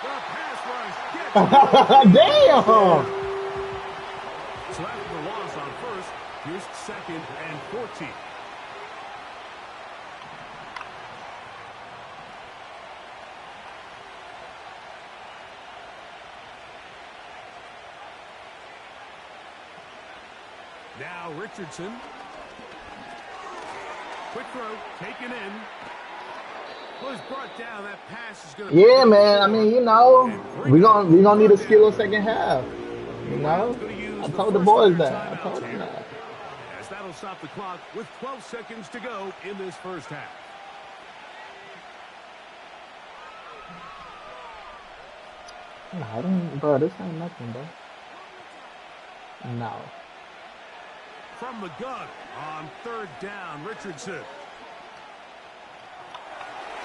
The pass rush gets Damn! So after the loss on first, here's 2nd and 14. Now Richardson. Quick throw, taken in. Was brought down. That pass is going to Yeah, man. I mean, you know, we gonna need a Skilo second half. You know, I told the boys that. I told them that. As that'll stop the clock with 12 seconds to go in this first half. No, I don't, bro. This ain't nothing, bro. No. From the gun on 3rd down, Richardson.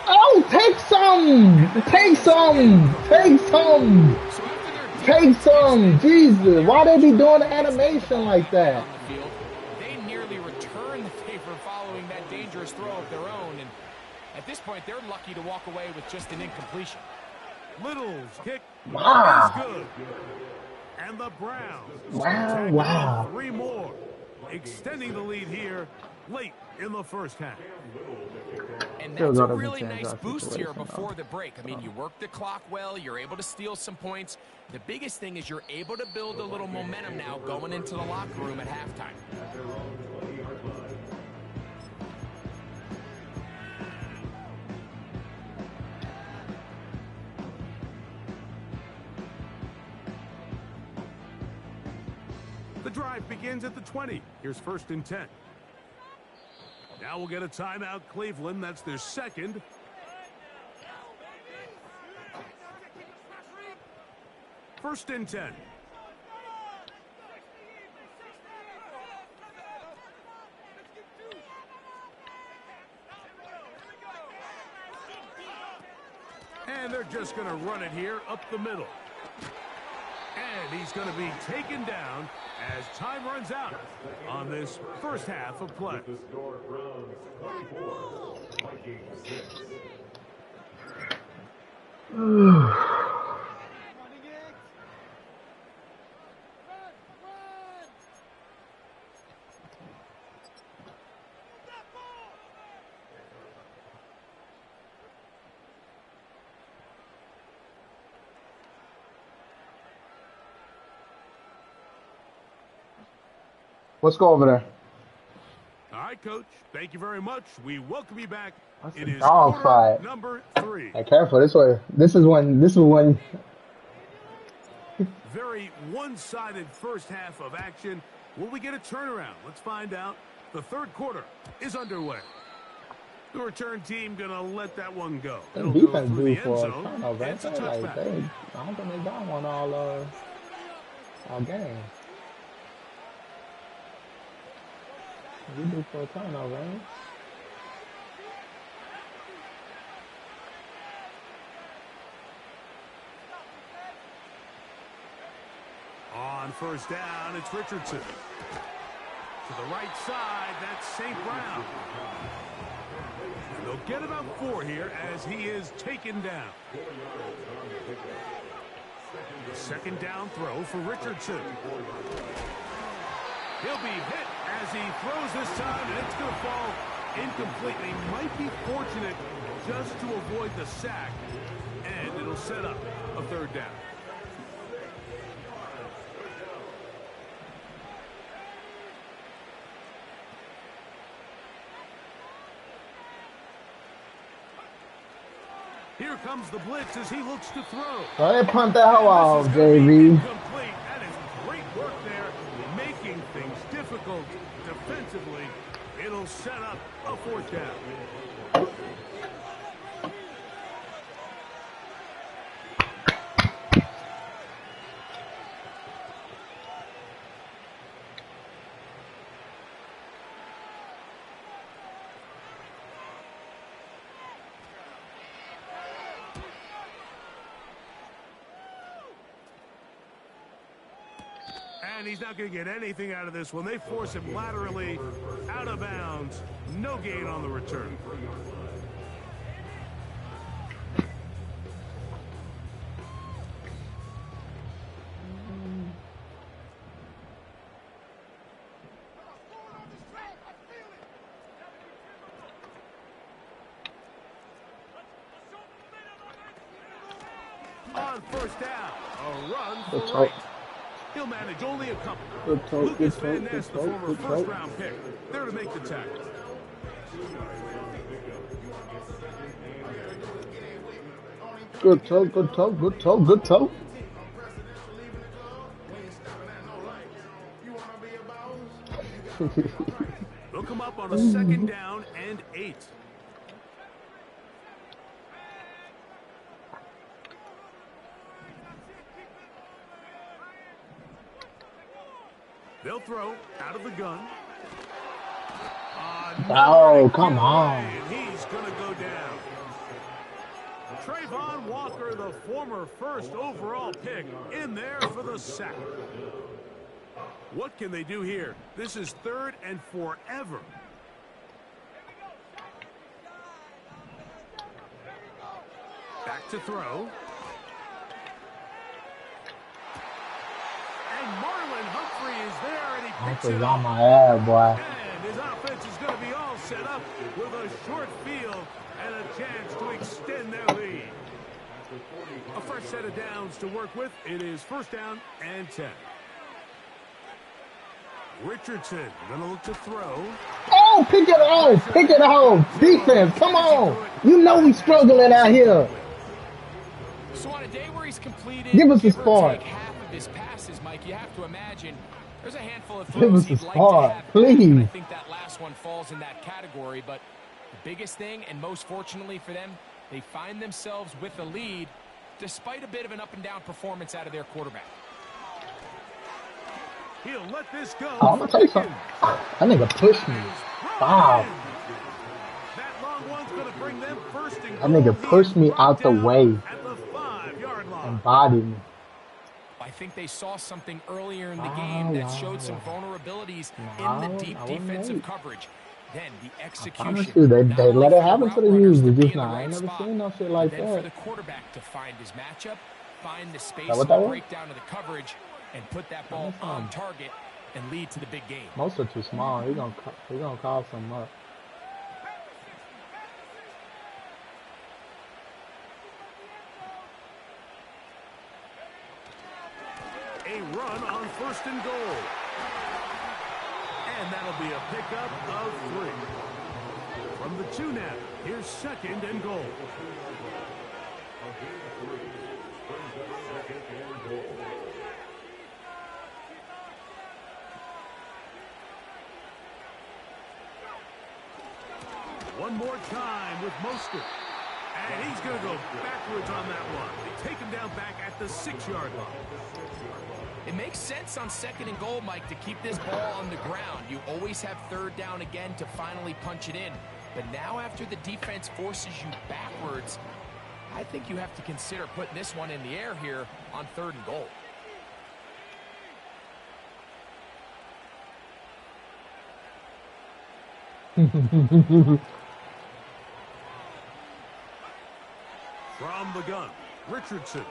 Oh, take some! Take some! Take some! So after their Take some! Jesus, why they be doing the animation like that? on the field, they nearly return the favor following that dangerous throw of their own, and at this point, they're lucky to walk away with just an incompletion. Little's kick Wow. is good. And the Browns Wow, tack wow. on 3 more, extending the lead here late in the first half. And Still that's a doesn't really change nice our boost here situation, before though. the break. I mean, you work the clock well, you're able to steal some points. The biggest thing is you're able to build a little momentum now going into the locker room at halftime. The drive begins at the 20. Here's 1st and 10. Now we'll get a timeout, Cleveland. That's their 2nd. First and 10. And they're just going to run it here up the middle. And he's going to be taken down as time runs out on this first half of play. Let's go over there. All right, Coach. Thank you very much. We welcome you back. That's It a is dog quarter fight. number 3. Hey, careful. This way. This is when. Very one-sided first half of action. Will we get a turnaround? Let's find out. The 3rd quarter is underway. The return team gonna let that one go. That It'll go defense through due the end for a zone. turnover. It's a Like, touchback. I don't think they got one all game. We due for a turnover, ain't we? On 1st down, it's Richardson. To the right side, that's St. Brown. And they'll get about 4 here as he is taken down. The 2nd down throw for Richardson. He'll be hit as he throws this time, and it's going to fall incomplete. They might be fortunate just to avoid the sack, and it'll set up a 3rd down. Here comes the blitz as he looks to throw. Go ahead, punt that hoe off, This is gonna be JV. incomplete. That is great work there, making things difficult defensively. It'll set up a fourth down. And he's not going to get anything out of this one. They force him laterally out of bounds. No gain on the return. On first down, a run for Good right. talk. He'll manage only a couple. Good talk, good Lucas talk, Van good Ness, the talk, former good talk. first-round pick, there to make the tackle. Good talk, good talk, good talk, good talk. They'll come up on a second down and 8. They'll throw out of the gun. Oh, come on. And he's going to go down. Trayvon Walker, the former first overall pick, in there for the sack. What can they do here? This is 3rd and forever. Back to throw. And Marlon Humphrey is there, and he picks Humphrey's it on up. my ass, boy. And his offense is going to be all set up with a short field and a chance to extend their lead. A fresh set of downs to work with. It is first down and 10. Richardson going to look to throw. Oh, pick it off. Pick it off. Defense, come on. You know we struggling out here. So on a day where he's completed Give us a give or spot. take half of his passes, Mike, you have to imagine there's a handful of Give throws us a he'd like to spot, have back, please. and I think that last one falls in that category. But the biggest thing, and most fortunately for them, they find themselves with a lead despite a bit of an up-and-down performance out of their quarterback. He'll let this go. Oh, I'm going to tell you something. That nigga pushed me. Wow. That long one's going to bring them first and That nigga goal. pushed me He's out the brought way down at the 5-yard line. and bodied me. I think they saw something earlier in the game that showed some vulnerabilities in the deep defensive coverage. Then the I execution. promise you, they not only let it for happen to the route runners Hughes. be Just in the now. I ain't right never spot, seen no shit like then for that. the quarterback to find his matchup, find the space what and that was? break down to the coverage, and put that ball on target and lead to the big game. Most are too small. He gonna call something up. A run on first and goal. And that'll be a pickup of 3. From the 2 now, here's second and goal. One more time with Mostert. And he's going to go backwards on that one. They take him down back at the 6-yard line. It makes sense on second and goal, Mike, to keep this ball on the ground. You always have third down again to finally punch it in. But now after the defense forces you backwards, I think you have to consider putting this one in the air here on third and goal. From the gun, Richardson.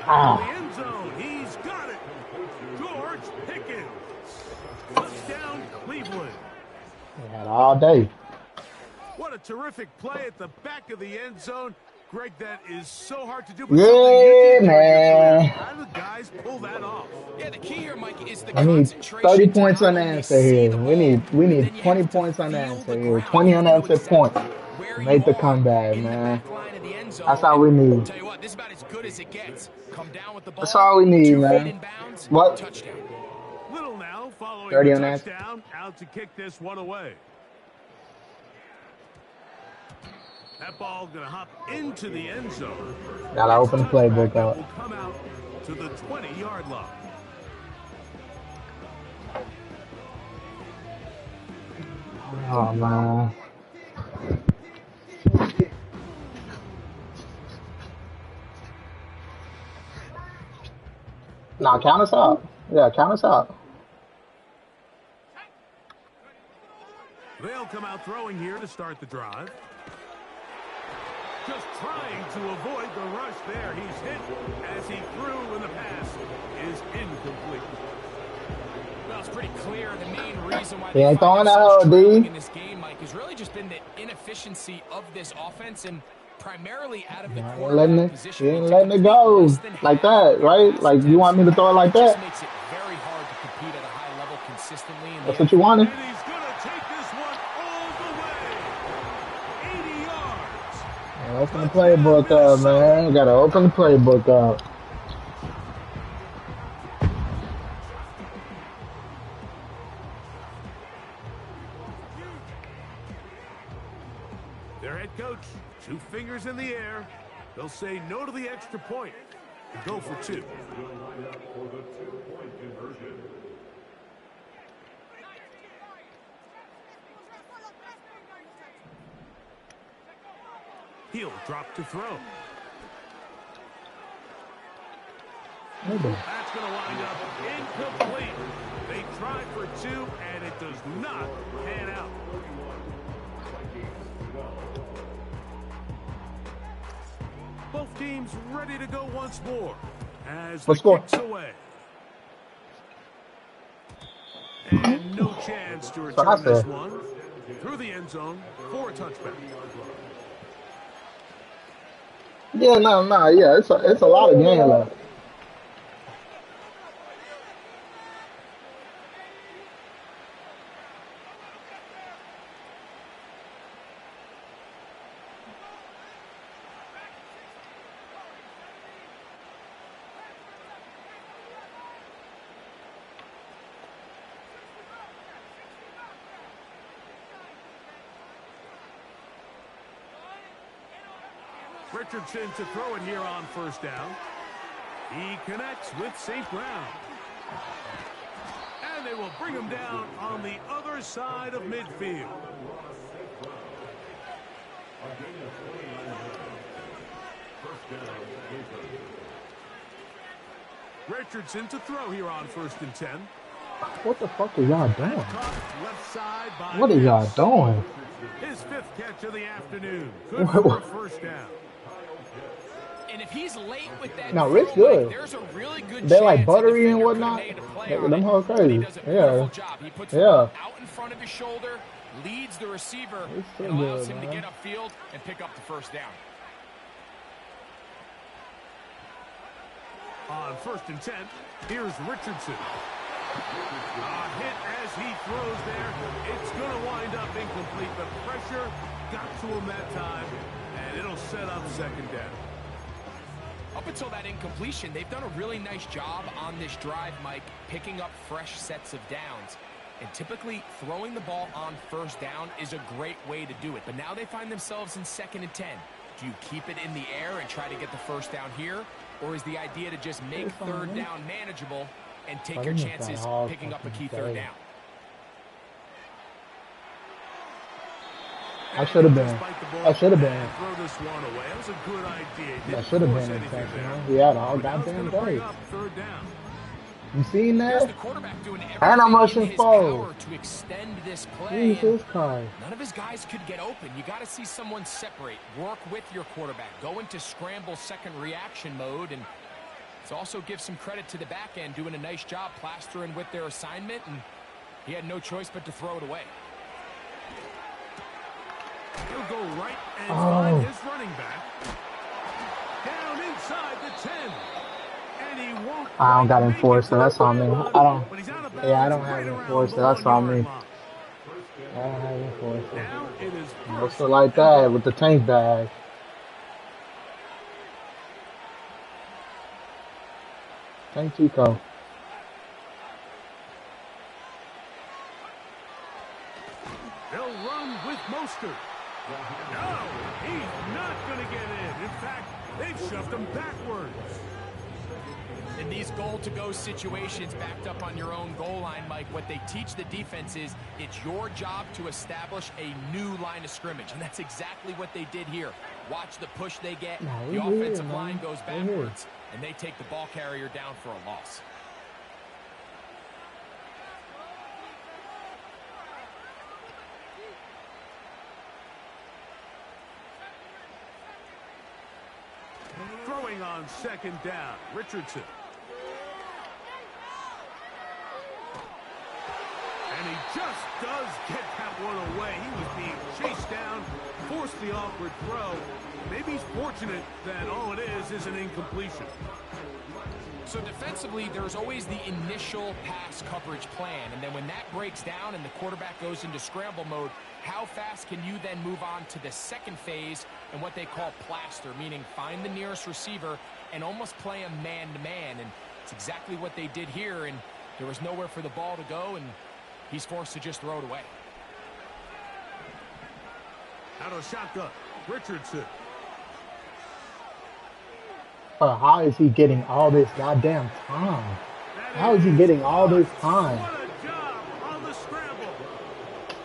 Ah. The end zone, he's got it. George Pickens. Touchdown, Cleveland. He had all day. What a terrific play at the back of the end zone. Greg, that is so hard to do, but Yeah, something you did during your man. career. How do the guys pull that off? Yeah, the key here, Mike, is the I need concentration 30 to points not on the only answer see here. the We ball, but then need you 20 have to points on the feel answer the here. ground. 20 You have to know unanswered points. exactly where you Make the are comeback, in the man. back line of the end zone. That's all we And need. tell you what, this is about as good as it gets. Come down with the ball. That's all we need, 2 feet man. in bounds. What? Touchdown. Little now following 30 the on that. touchdown, out to kick this one away. That ball going to hop into the end zone. Gotta open the playbook That up. will come out to the 20-yard line. Oh, man. Nah, count us out. Yeah, count us out. They'll come out throwing here to start the drive. Just trying to avoid the rush there. He's hit as he threw, and the pass is incomplete. Well, it's pretty clear the main reason why He ain't find throwing that themselves hoe, trailing D. in this game, Mike, has really just been the inefficiency of this offense and primarily out of the He ain't quarterback letting it, position. he ain't To letting it complete go less than like half that, of their right? pass Like, you want me to throw it like attempts, that? just makes it very hard to compete at a high level consistently. In That's the what you wanted. And he's going to take this one all the way. 80 yards. Open the playbook up, man. Gotta open the playbook up. Their head coach, 2 fingers in the air. They'll say no to the extra point and go for 2. He'll drop to throw. That's going to wind up incomplete. They tried for 2, and it does not pan out. Both teams ready to go once more as Let's the go. kicks away. And no chance to what I return this said. one through the end zone for a touchback. Yeah, no, yeah. It's a lot of game left. Richardson to throw it here on first down. He connects with St. Brown. And they will bring him down on the other side of midfield. Richardson to throw here on 1st and 10. What the fuck are y'all doing? Caught left side by What are y'all Pitts. doing? His 5th catch of the afternoon. Good for a first down. And if he's late with that No, throw, Rick's good. Mike, there's a really good They like chance buttery the and defender whatnot. could've made a play Them on it, hoes but he crazy. does a beautiful Yeah. job. He puts Yeah. the ball out in front of his shoulder, leads the receiver, It's so and allows good, him to man. get upfield and pick up the first down. On 1st and 10, here's Richardson. A hit as he throws there. It's going to wind up incomplete. The pressure got to him that time, and it'll set up 2nd down. Up until that incompletion, they've done a really nice job on this drive, Mike, picking up fresh sets of downs. And typically, throwing the ball on 1st down is a great way to do it. But now they find themselves in 2nd and 10. Do you keep it in the air and try to get the first down here? Or is the idea to just make 3rd down manageable and take your chances picking up a key 3rd down? I should have been. I should have been. Throw this one away. That was a good idea. That Didn't should have force been anything intentional. there. He had all But now it's goddamn gonna bring day. up 3rd down. You seen Here's the that? quarterback doing And I'm everything rushing in his forward. power to extend this play. Jesus Christ. None of his guys could get open. You got to see someone separate, work with your quarterback, go into scramble second reaction mode, and it also gives some credit to the back end doing a nice job plastering with their assignment, and he had no choice but to throw it away. He'll go right and find Oh. his running back. inside the 10. And he won't I don't got quite make it enforced, so to the that's on me. pylon, I don't. but he's out of Yeah, I bounds don't have right around enforced, the so that's on 1-yard me. line. I don't have enforced. Now it is What's first it like and that goal. with the tank bag? Tank Chico. They'll run with Mostert. No, he's not going to get in. In fact, they've shoved him backwards. In these goal-to-go situations backed up on your own goal line, Mike, what they teach the defense is it's your job to establish a new line of scrimmage, and that's exactly what they did here. Watch the push they get. No, The we're here, offensive man. line goes We're here. backwards, and they take the ball carrier down for a loss. Throwing on second down, Richardson. And he just does get that one away. He was being chased down, forced the awkward throw. Maybe he's fortunate that all it is an incompletion. So defensively, there's always the initial pass coverage plan, and then when that breaks down and the quarterback goes into scramble mode, how fast can you then move on to the second phase and what they call plaster, meaning find the nearest receiver and almost play a man-to-man, and it's exactly what they did here, and there was nowhere for the ball to go, and he's forced to just throw it away. Out of shotgun, Richardson. How is he getting all this goddamn time? How is he getting all this time? What a job on the scramble.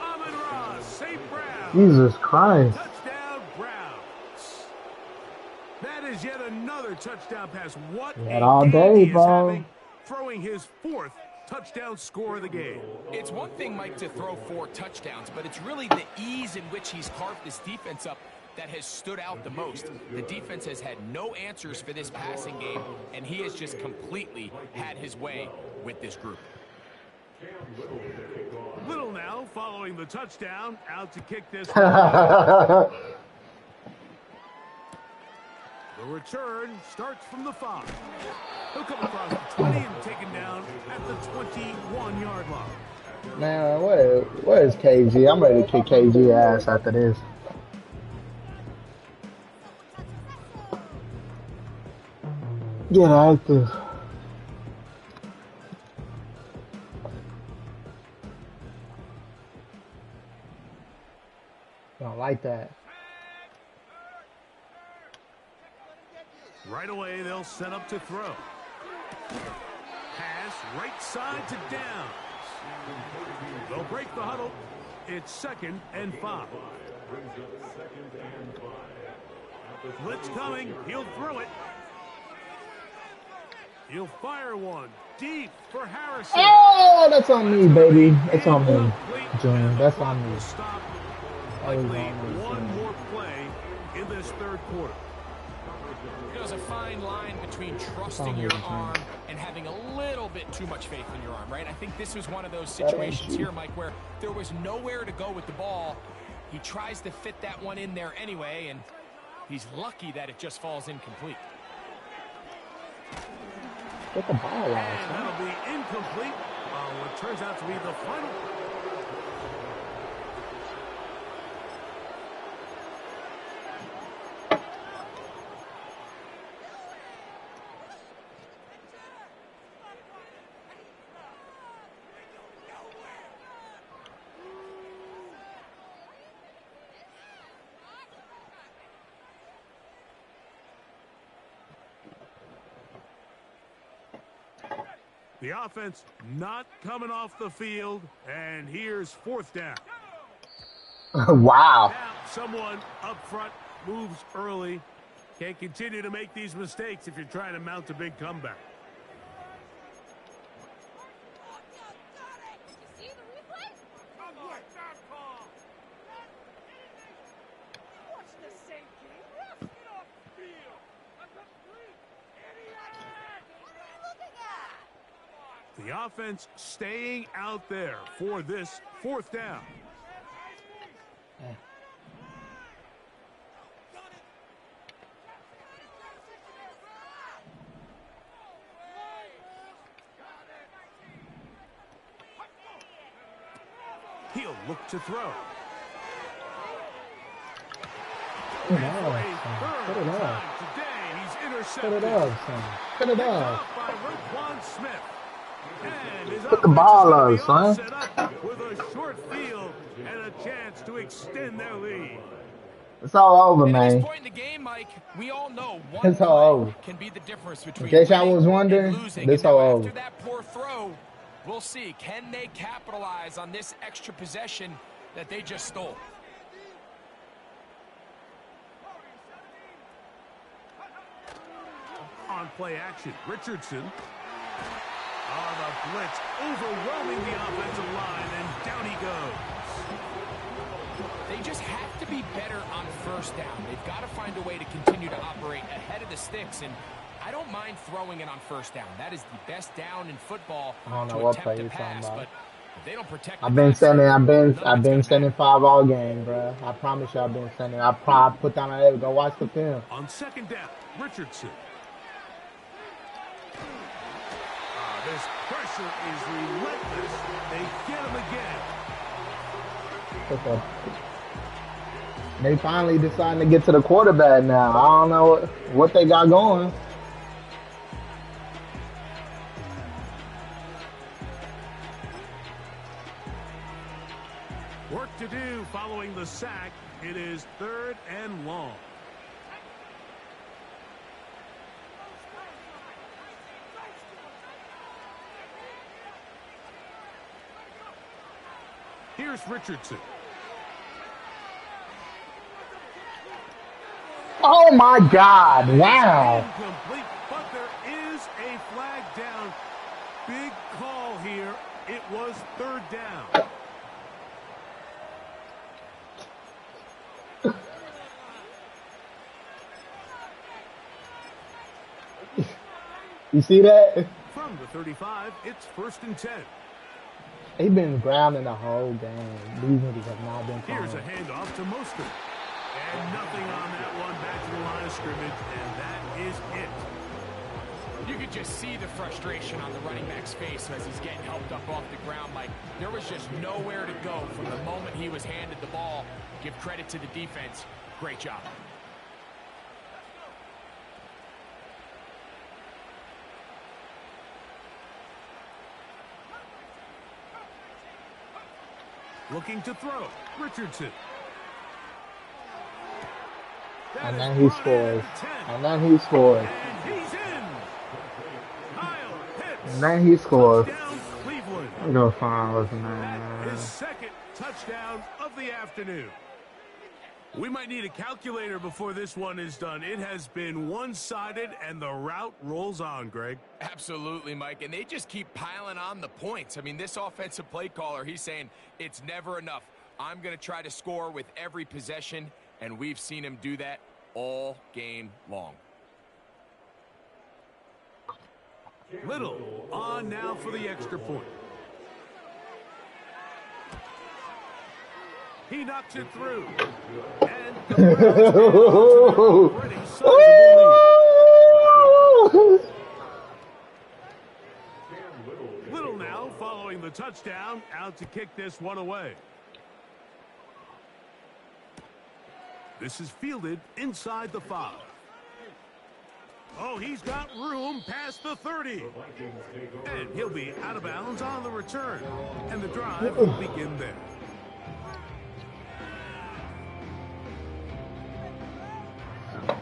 Amon-Ra, St. Brown. Jesus Christ. Touchdown, Browns. That is yet another touchdown pass. What You a had all game day, he is bro. having, throwing his fourth touchdown score of the game. It's one thing, Mike, to throw 4 touchdowns, but it's really the ease in which he's carved this defense up that has stood out the most. The defense has had no answers for this passing game, and he has just completely had his way with this group. Little now following the touchdown, out to kick this. Yeah, The return starts from the 5. He'll come across the 20 and taken down at the 21-yard line. man, where is KG? I'm ready to kick KG ass after this. Get active. Don't like that. Right away, they'll set up to throw. Pass right side to Downs. They'll break the huddle. It's 2nd and 5. Blitz coming. He'll throw it. He'll fire one deep for Harrison. Oh, that's on me, baby. That's on me, Junior. That's on me. Stop. That was Likely on me, one Junior. more play in this 3rd quarter. There's a fine line between trusting your arm and having a little bit too much faith in your arm, right? I think this was one of those situations here, Mike, where there was nowhere to go with the ball. He tries to fit that one in there anyway, and he's lucky that it just falls incomplete. Get the ball out, And son. that'll be incomplete. What turns out to be the final. The offense not coming off the field, and here's 4th down. Wow. Now, someone up front moves early. Can't continue to make these mistakes if you're trying to mount a big comeback. The offense staying out there for this 4th down. He'll look to throw. Put And it for a up, son. Put third it up. time today, he's Put intercepted. it up, son. Put it Picked up. off by Roquan Smith. And his Put the offense ball is gonna up, be all son. set up with a short field and a chance to extend their lead. It's all over, And at this man. point in the game, Mike, we all know one It's all play over. can be the difference In between case y'all winning was wondering, and losing. this And now all after over. that poor throw, we'll see. Can they capitalize on this extra possession that they just stole? On play action, Richardson. On the blitz, overwhelming the offensive line, and down he goes. They just have to be better on first down. They've got to find a way to continue to operate ahead of the sticks, and I don't mind throwing it on first down. That is the best down in football I don't know to what attempt play to you're talking pass, about. but if they don't protect I've the been passer, sending. none of I've it's been gonna sending matter. 5 all game, bro. I promise you, I've been sending. I put down an go watch the film. On second down, Richardson. This pressure is relentless. They get him again. Put the- They finally deciding to get to the quarterback now. I don't know what they got going. Work to do following the sack. It is 3rd and long. Here's Richardson. Oh my God! Wow. Incomplete, but there is a flag down. Big call here. It was 3rd down. You see that? From the 35, it's 1st and 10. He been grounding the whole game. These niggas have not been Here's a playing. handoff to Mostert. And nothing on that one, back to the line of scrimmage, and that is it. You could just see the frustration on the running back's face as he's getting helped up off the ground. Like, there was just nowhere to go from the moment he was handed the ball. Give credit to the defense. Great job. Looking to throw, Richardson. That And is then he brought in scores. at the 10. And then he scores. And he's in. Kyle Pitts. And then he scores. Touchdown, Cleveland. I'm gonna find what's the name, That man. is 2nd touchdown of the afternoon. We might need a calculator before this one is done. It has been one-sided, and the route rolls on, Greg. Absolutely, Mike. And they just keep piling on the points. I mean, this offensive play caller, he's saying it's never enough. I'm going to try to score with every possession, and we've seen him do that all game long. Little on now for the extra point. He knocks it through. And the Browns get already sizable lead. Little now following the touchdown, out to kick this one away. This is fielded inside the 5. Oh, he's got room past the 30. And he'll be out of bounds on the return. And the drive will begin there.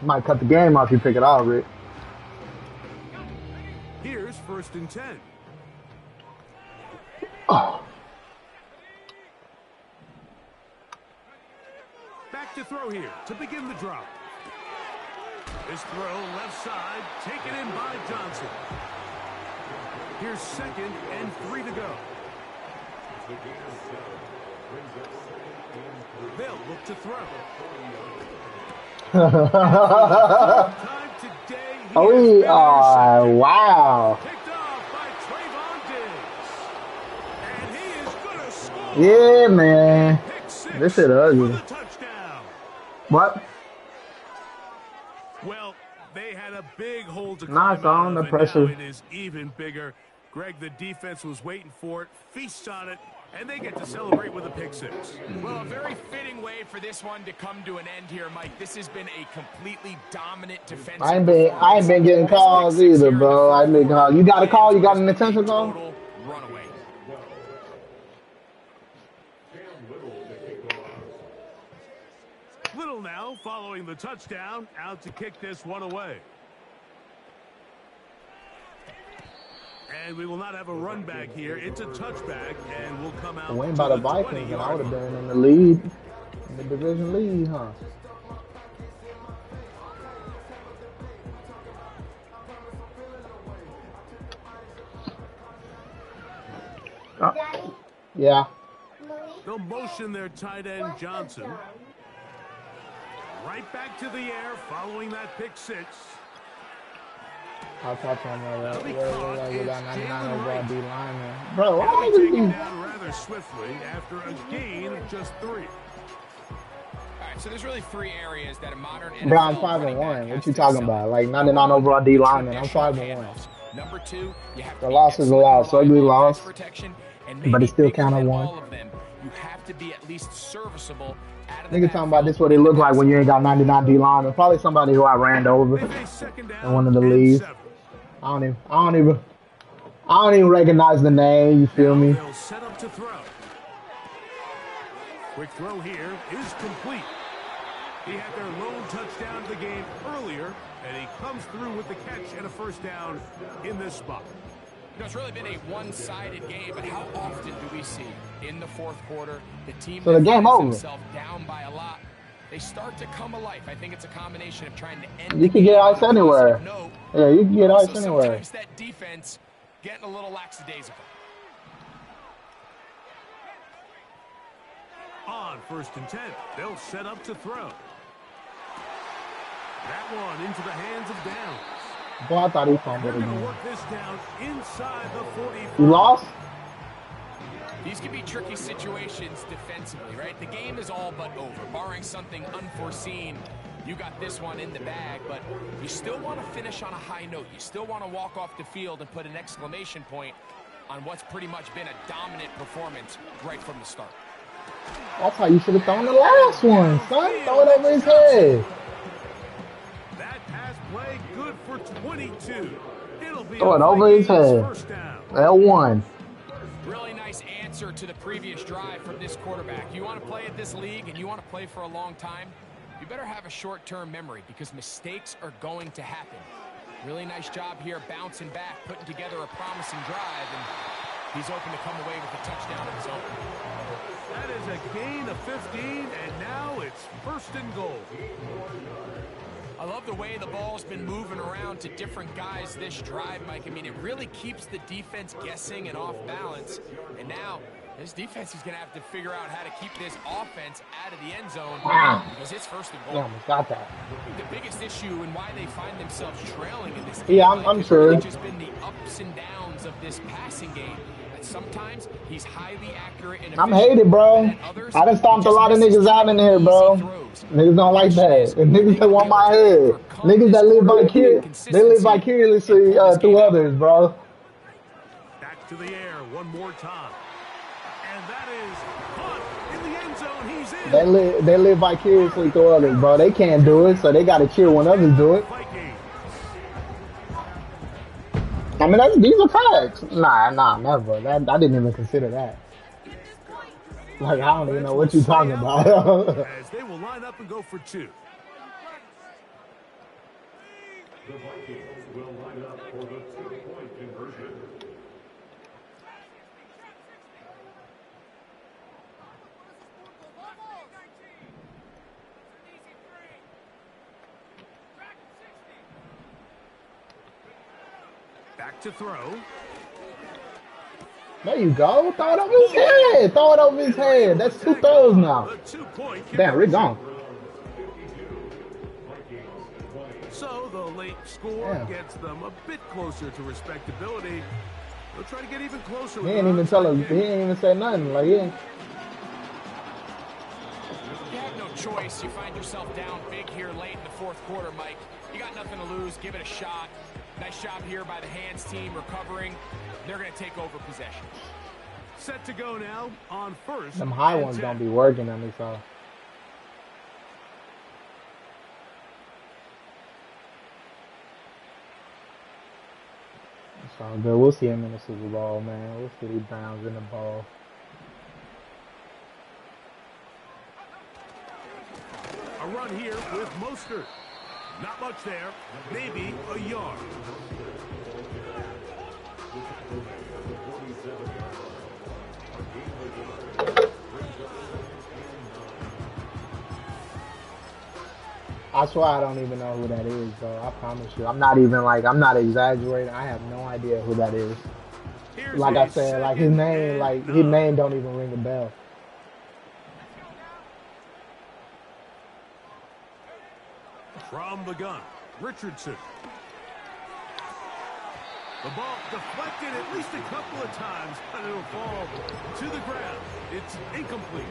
Might cut the game off if you pick it off, Rick. Here's 1st and 10. Oh. Back to throw here to begin the drive. This throw left side, taken in by Johnson. Here's 2nd and 3 to go. They'll look to throw. Time today. He Oh, has been intercepted. wow. Picked off by Trayvon Diggs. And he is going to score. Yeah, man. Pick 6 This shit ugly. for the touchdown. What? Well, they had a big hole to Nah, climb it's on out the of, and pressure. now it is even bigger. Greg, the defense was waiting for it, feasts on it, And they get to celebrate with a pick six. Well, a very fitting way for this one to come to an end here, Mike. This has been a completely dominant defensive I ain't been getting calls either, bro. I ain't been calls. You got a call? You got an intention call? Total runaway. Little now following the touchdown, out to kick this one away. And we will not have a run back here. It's a touchback, and we'll come out. Win by the Vikings, and I would have been in the lead, in the division lead, huh? Daddy, Yeah. Malik, They'll motion their tight end Johnson. Right back to the air following that pick six. I'll talk to him about He'll be that. caught. We got It's 99 Jalen overall Wright. D lineman. Bro, why He'll is be taken this? down rather swiftly after a gain of just 3. All right, so there's really 3 areas that a modern NFL Bro, I'm 5 running and back 1. has What you to talking excel about? at. Like 99 overall D lineman. I'm Traditional 5 and 1. handoffs. Number 2, you have to The be loss is a excellent loss. Ugly reliable loss. pass protection, and But it maybe still bigger counted than one. all of them, you have to be at least serviceable out of the Nigga talking about backfield this what it look like when you ain't got 99 D lineman. Probably somebody who I ran over They face second down and wanted to and leave. 7. I don't even recognize the name. You feel me? They'll set up to throw. Quick throw here is complete. He had their lone touchdown of the game earlier, and he comes through with the catch and a first down in this spot. You know, it's really been a one-sided game, but how often do we see in the fourth quarter the team So the that game finds over. themselves down by a lot, they start to come alive. I think it's a combination of trying to end You the can get game ice on a anywhere. positive note, Yeah, you can get also ice anywhere. sometimes that defense getting a little lackadaisical. On 1st and 10, they'll set up to throw. That one into the hands of Downs. Boy, I thought he They're fumbled going to again. work this down inside the 45. You lost? These can be tricky situations defensively, right? The game is all but over. Barring something unforeseen, you got this one in the bag, but you still want to finish on a high note. You still want to walk off the field and put an exclamation point on what's pretty much been a dominant performance right from the start. That's how you should have thrown the last one, son. Throw it over his head. That pass play good for 22. It'll be Throw a it over his Vikings head. first down. L1. Really nice answer to the previous drive from this quarterback. You want to play at this league and you want to play for a long time, you better have a short-term memory because mistakes are going to happen. Really nice job here bouncing back, putting together a promising drive, and he's open to come away with a touchdown of his own. That is a gain of 15, and now it's 1st and goal. I love the way the ball's been moving around to different guys this drive, Mike. I mean, it really keeps the defense guessing and off balance. And now, this defense is going to have to figure out how to keep this offense out of the end zone because it's 1st and Yeah, goal. almost got that. The biggest issue and why they find themselves trailing in this game, Yeah, Mike, I'm has sure. really just been the ups and downs of this passing game. And sometimes he's highly accurate and I'm efficient, hated, bro. and others, I done stomped he a just lot of misses niggas out in here, easy bro. throws. Niggas don't like that. And niggas that want my head. Niggas that live vicariously through others, bro. Back to the air one more time. And that is caught in the end zone. He's in. They live vicariously through others, bro. They can't do it, so they gotta cheer when others do it. Vikings. I mean, these are facts. Nah, never. I didn't even consider that. Like, I don't even know what you're talking about. As they will line up and go for 2. The Vikings will line up for the 2-point conversion. Back to throw. There you go. Throw it over his head. Throw it over his head. That's 2 throws now. The 2-point Damn, Rick conversion. gone. So the late score Damn. gets them a bit closer to respectability. They'll try to get even closer. He with ain't an even tell us. onside He kick. ain't even say nothing. Like, yeah. You have no choice. You find yourself down big here late in the fourth quarter, Mike. You got nothing to lose. Give it a shot. Nice job here by the hands team recovering. They're going to take over possession. set to go now on first. Them high and ones 10. don't be working on me, so. It's all good. We'll see him in the Super Bowl, man. We'll see the Browns in the bowl. A run here with Mostert. Not much there. Maybe a yard. I swear I don't even know who that is, bro. I promise you. I'm not even like, I'm not exaggerating. I have no idea who that is. Here's Like a I said, like his second name, and like his 9. name don't even ring a bell. From the gun, Richardson. The ball deflected at least a couple of times, but it'll fall to the ground. It's incomplete.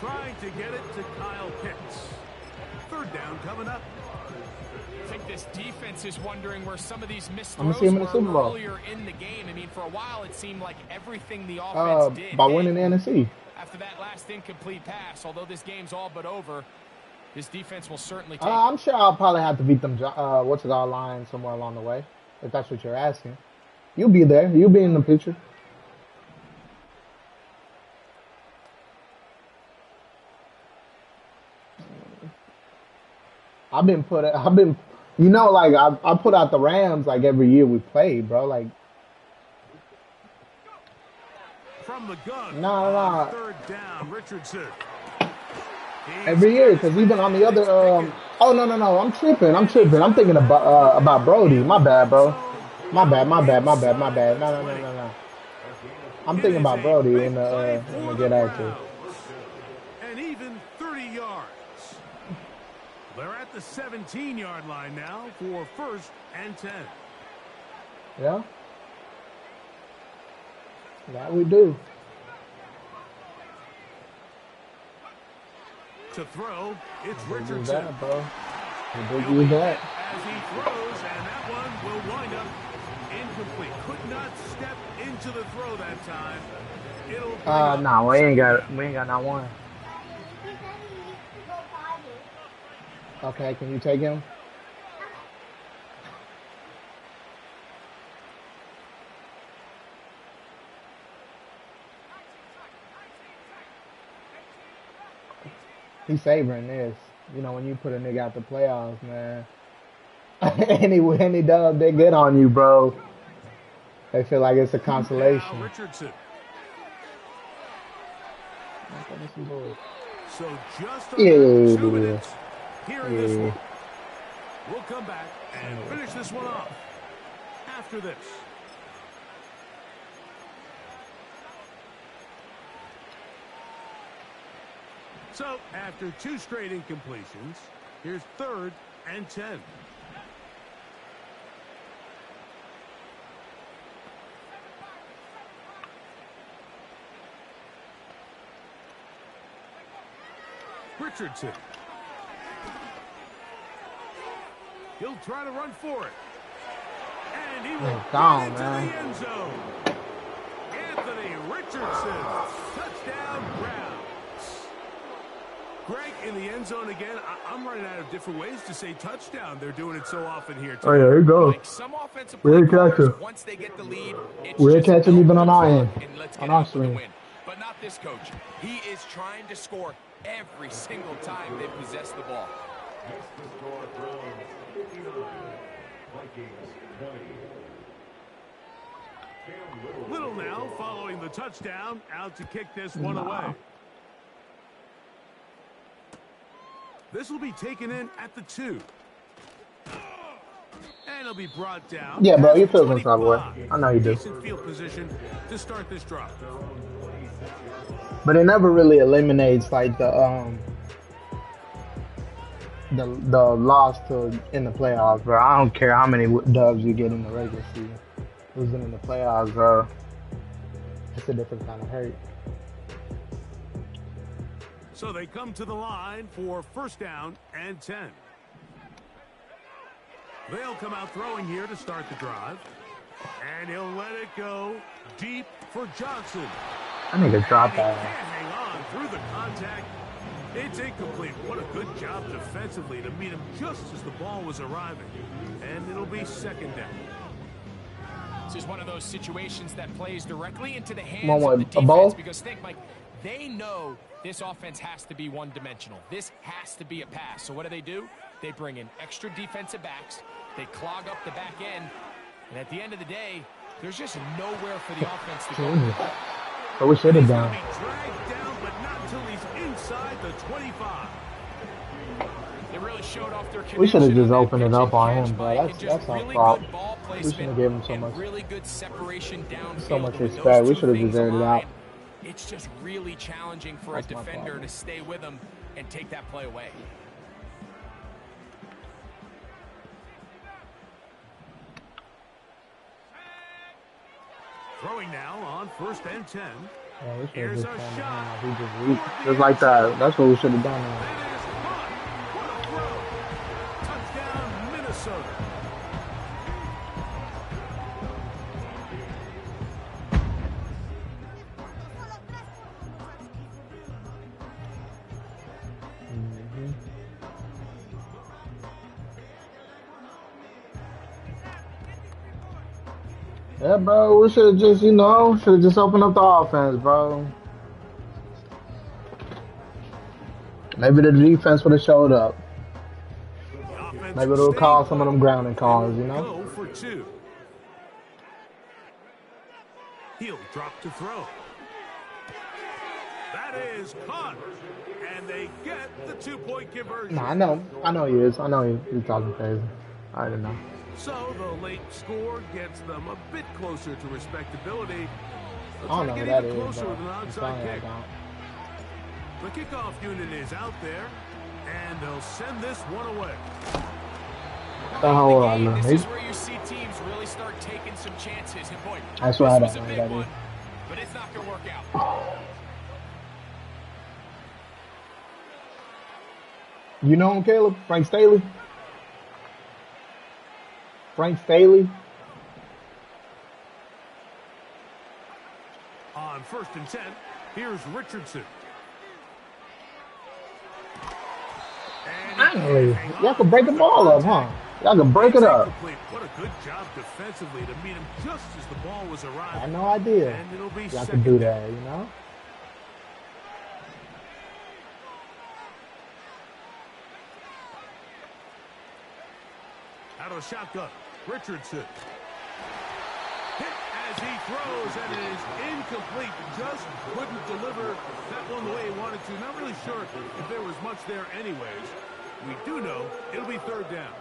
Trying to get it to Kyle Pitts. Third down coming up. I think this defense is wondering where some of these missed I'm gonna throws see him in the were Super Bowl. earlier in the game. I mean, for a while it seemed like everything the offense did By hit. winning the NFC. After that last incomplete pass, although this game's all but over, this defense will certainly take I'm sure I'll probably have to beat them. What's it called? Line somewhere along the way, if that's what you're asking. You'll be there. You'll be in the picture. Like I put out the Rams like every year we play, bro. Like From the gun. No. on third down, Richardson. every year, because even on the other. Oh no, I'm tripping. I'm thinking about Brody. My bad, bro. My bad. No. I'm thinking about Brody in the Get Active. And even 30 yards. They're at the 17-yard line now for first and 10. Yeah. That we do. To throw, it's Big use Richardson. that, bro. Big He'll use be that. hit as he throws, and that one will wind up incomplete. Could not step into the throw that time. It'll bring up No, we ain't got not one. He said he used to go farther. Okay, can you take him? He's savoring this. You know, when you put a nigga out the playoffs, man. any dub, they get on you, bro. They feel like it's a now consolation. Richardson. So just under Yeah. 2 minutes here in this Yeah. one. We'll come back and finish this one off after this. So after 2 straight incompletions, here's third and 10. Richardson. He'll try to run for it. And he will Gone, get into man. the end zone. Anthony Richardson. Touchdown Browns. Greg in the end zone again. I'm running out of different ways to say touchdown. They're doing it so often here today. Oh, yeah, here you go. Like some offensive We're play callers, catching. once they get the lead, it's We're just catching no even on our control, end, and let's on get our out with a stream. win. But not this coach. He is trying to score every single time they possess the ball. That's the score from 59. Vikings 20. Cam Little now following the touchdown, out to kick this one away. This will be taken in at the 2. And it'll be brought down. Yeah, bro, at you the feel some type of way. 25. I know you do. Decent field position to start this drive. But it never really eliminates like the loss to in the playoffs, bro. I don't care how many dubs you get in the regular season. Losing in the playoffs, bro, it's a different kind of hurt. So they come to the line for first down and 10. They'll come out throwing here to start the drive. And he'll let it go deep for Johnson. I need to drop And he that. can't hang on through the contact. It's incomplete. What a good job defensively to meet him just as the ball was arriving. And it'll be second down. This is one of those situations that plays directly into the hands Want of the what, a ball? defense because think, Mike, they know this offense has to be one-dimensional. This has to be a pass. So what do? They bring in extra defensive backs. They clog up the back end. And at the end of the day, there's just nowhere for the offense to go. But we should have He's going done. to be dragged down, but not until he's inside the 25. They really showed off their We should have connection just on that opened it pitch up and on catch, him, bro. Mike, and That's just our really fault. good ball We shouldn't placement have given him so and much. really good separation downfield. So much When those respect. We two should have things just aired it align, out. It's just really challenging for That's a my defender problem. to stay with him and take that play away. Throwing now on 1st and 10. Yeah, we should have Here's just a turned it shot. on. He just weak. Just like that. That's what we should have done. That is caught. What a throw. Touchdown, Minnesota. Yeah, bro. We should have just, should have just opened up the offense, bro. Maybe the defense would have showed up. The offense Maybe it'll stayed call some of them put. grounding calls, They will Go for 2. He'll drop to throw. That is caught. And they get the 2-point conversion. Nah, I know he is. I know he's talking crazy. I already know. So the late score gets them a bit closer to respectability. I don't know Looks what like that getting is, closer bro. with an I'm onside telling you, I kick. don't. The kickoff unit is out there, and they'll send this one away. The hell The game, on, this man. is where you see teams really start taking some chances. And boy, That's what I this was don't a know big what that one, is. but it's not going to work out. You know him, Caleb? Frank Staley? Frank Staley? On 1st and 10, here's Richardson. And he Finally. can't hang Y'all on can break the through ball up, huh? contact. Y'all can break it It's up. incomplete. What a good job defensively to meet him just as the ball was I arriving. had no idea. And it'll be Y'all second can do down. that, you know? Out of the shotgun, Richardson. Hit as he throws, and it is incomplete. Just couldn't deliver that one the way he wanted to. Not really sure if there was much there anyways. We do know it'll be 3rd down.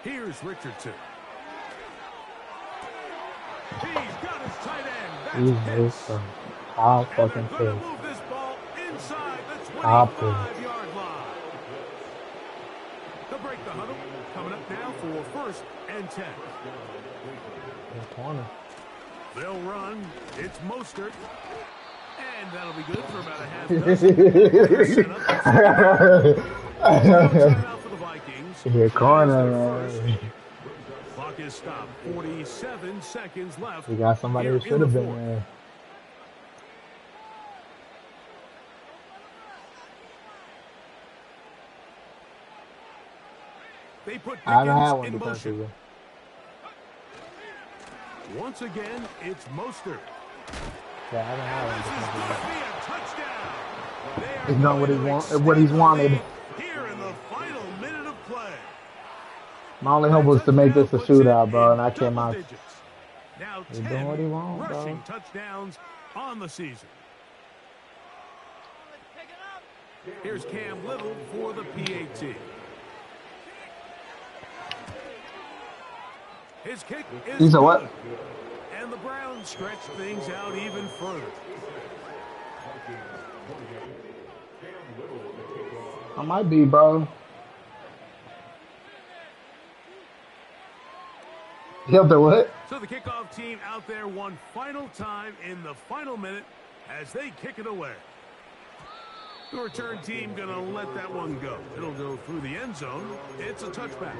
Here's Richardson. He's got his tight end. That's Jesus. Pitts. I'll And they're fucking going to kill. move this ball inside the I'll pull. 25-yard line. They'll break the huddle. Coming up now for 1st and 10. In the corner. They'll run. It's Mostert. And that'll be good for about a half dozen. Timeout for the Vikings. Here, corner, As their man. first. Clock is stopped. 47 seconds left. We got somebody here who in should have the been fourth. there. They put I haven't had Pickens one in motion. defensively. Once again, it's Mostert. Yeah, I haven't had one This is defensively. going to be a touchdown. They are He's done what going he to want- extend what he's the wanted. lead Here in the final minute of play. My only hope was to make this a shootout, bro, and I came out. Now He 10 doing what he want, bro. rushing touchdowns on the season. Here's Cam Little for the PAT. His kick is He's a what? good. And the Browns stretch things out even further. I might be, bro. You up there, what? So the kickoff team out there one final time in the final minute as they kick it away. The return team going to let that one go. It'll go through the end zone. It's a touchback.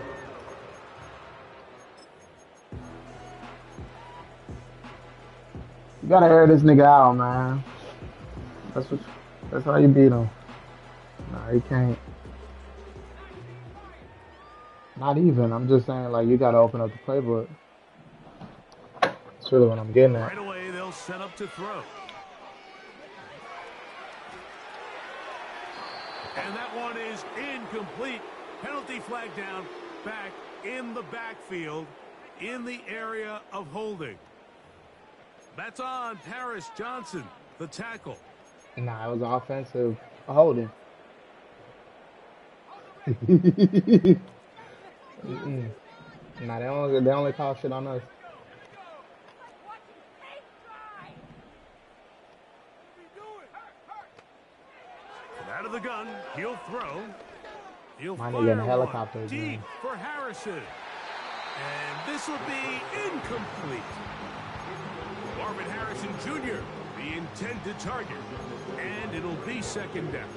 You gotta air this nigga out, man. That's how you beat him. Nah, you can't. Not even. I'm just saying, like, you gotta open up the playbook. That's really what I'm getting at. Right away, they'll set up to throw. And that one is incomplete. Penalty flag down, back in the backfield, in the area of holding. That's on Paris Johnson, the tackle. Nah, it was offensive holding. Nah, they only call shit on us. And out of the gun, he'll throw. He'll Mine fire in one helicopters, deep man. for Harrison. And this will be incomplete. Marvin Harrison Jr., the intended target. And it'll be second down.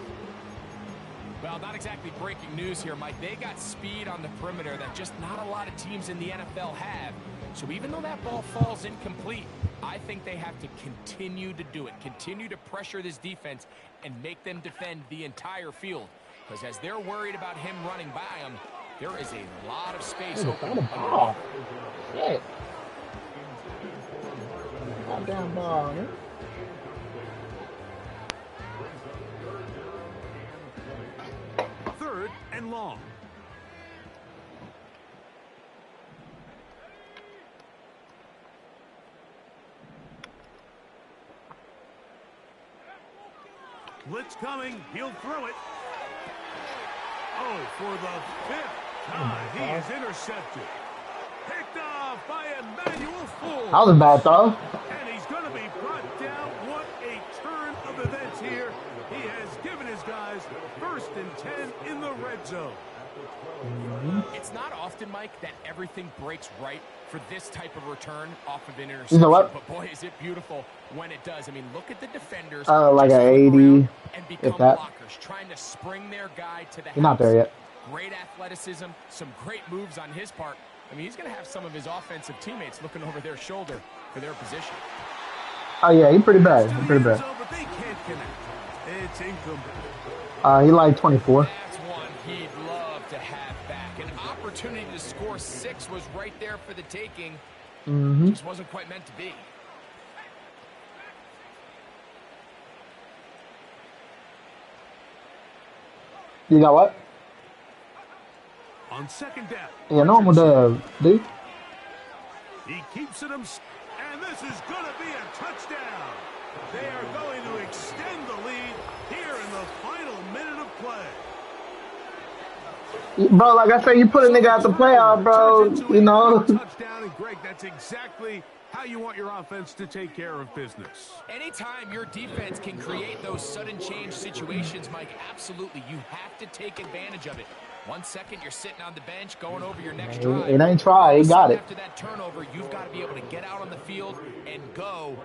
Well, not exactly breaking news here, Mike. They got speed on the perimeter that just not a lot of teams in the NFL have. So even though that ball falls incomplete, I think they have to continue to do it. Continue to pressure this defense and make them defend the entire field. Because as they're worried about him running by them, there is a lot of space open. Oh, shit. Goddamn ball, man. Third and long. Blitz coming. He'll throw it. Oh, for the fifth time, he is intercepted. Picked off by Emmanuel Ford. That was a bad throw. And he's going to be brought down. What a turn of events here. He has given his guys 1st and 10 in the red zone. It's not often, Mike, that everything breaks right for this type of return off of an interception. You know what? But boy, is it beautiful when it does. I mean, look at the defenders. Like just an flip 80, around and become if that. blockers, trying to spring their guy to the You're not there yet. Great athleticism, some great moves on his part. I mean, he's going to have some of his offensive teammates looking over their shoulder for their position. Oh yeah, he's pretty bad. To He's the pretty end bad. zone, but they can't connect. It's incomplete. He like 24. That's one he'd love to have back. An opportunity to score 6 was right there for the taking. Just wasn't quite meant to be. You got what? On second down. Yeah, normal dub, dude. He keeps it, and this is going to be a touchdown. They are going to extend the lead here in the final minute of play. Bro, like I said, you put a nigga out the playoff, bro. You know. Touchdown, and Greg, that's exactly how you want your offense to take care of business. Anytime your defense can create those sudden change situations, Mike, absolutely, you have to take advantage of it. 1 second, you're sitting on the bench, going over your next drive. It ain't try. He got it. After that turnover, you've got to be able to get out on the field and go.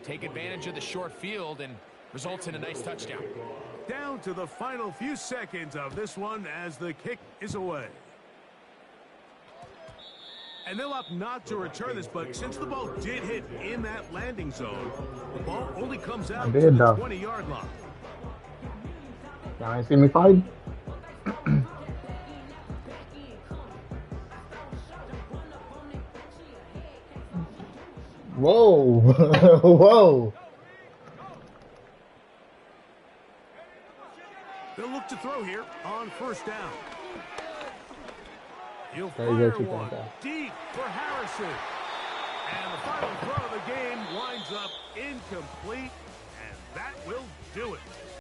Take advantage of the short field and results in a nice touchdown. Down to the final few seconds of this one as the kick is away. And they'll opt not to return this, but since the ball did hit in that landing zone, the ball only comes out to the 20-yard line. Y'all ain't see me fighting? Whoa. Whoa. They'll look to throw here on first down. He'll Very fire good, one deep for Harrison. And the final throw of the game winds up incomplete, and that will do it.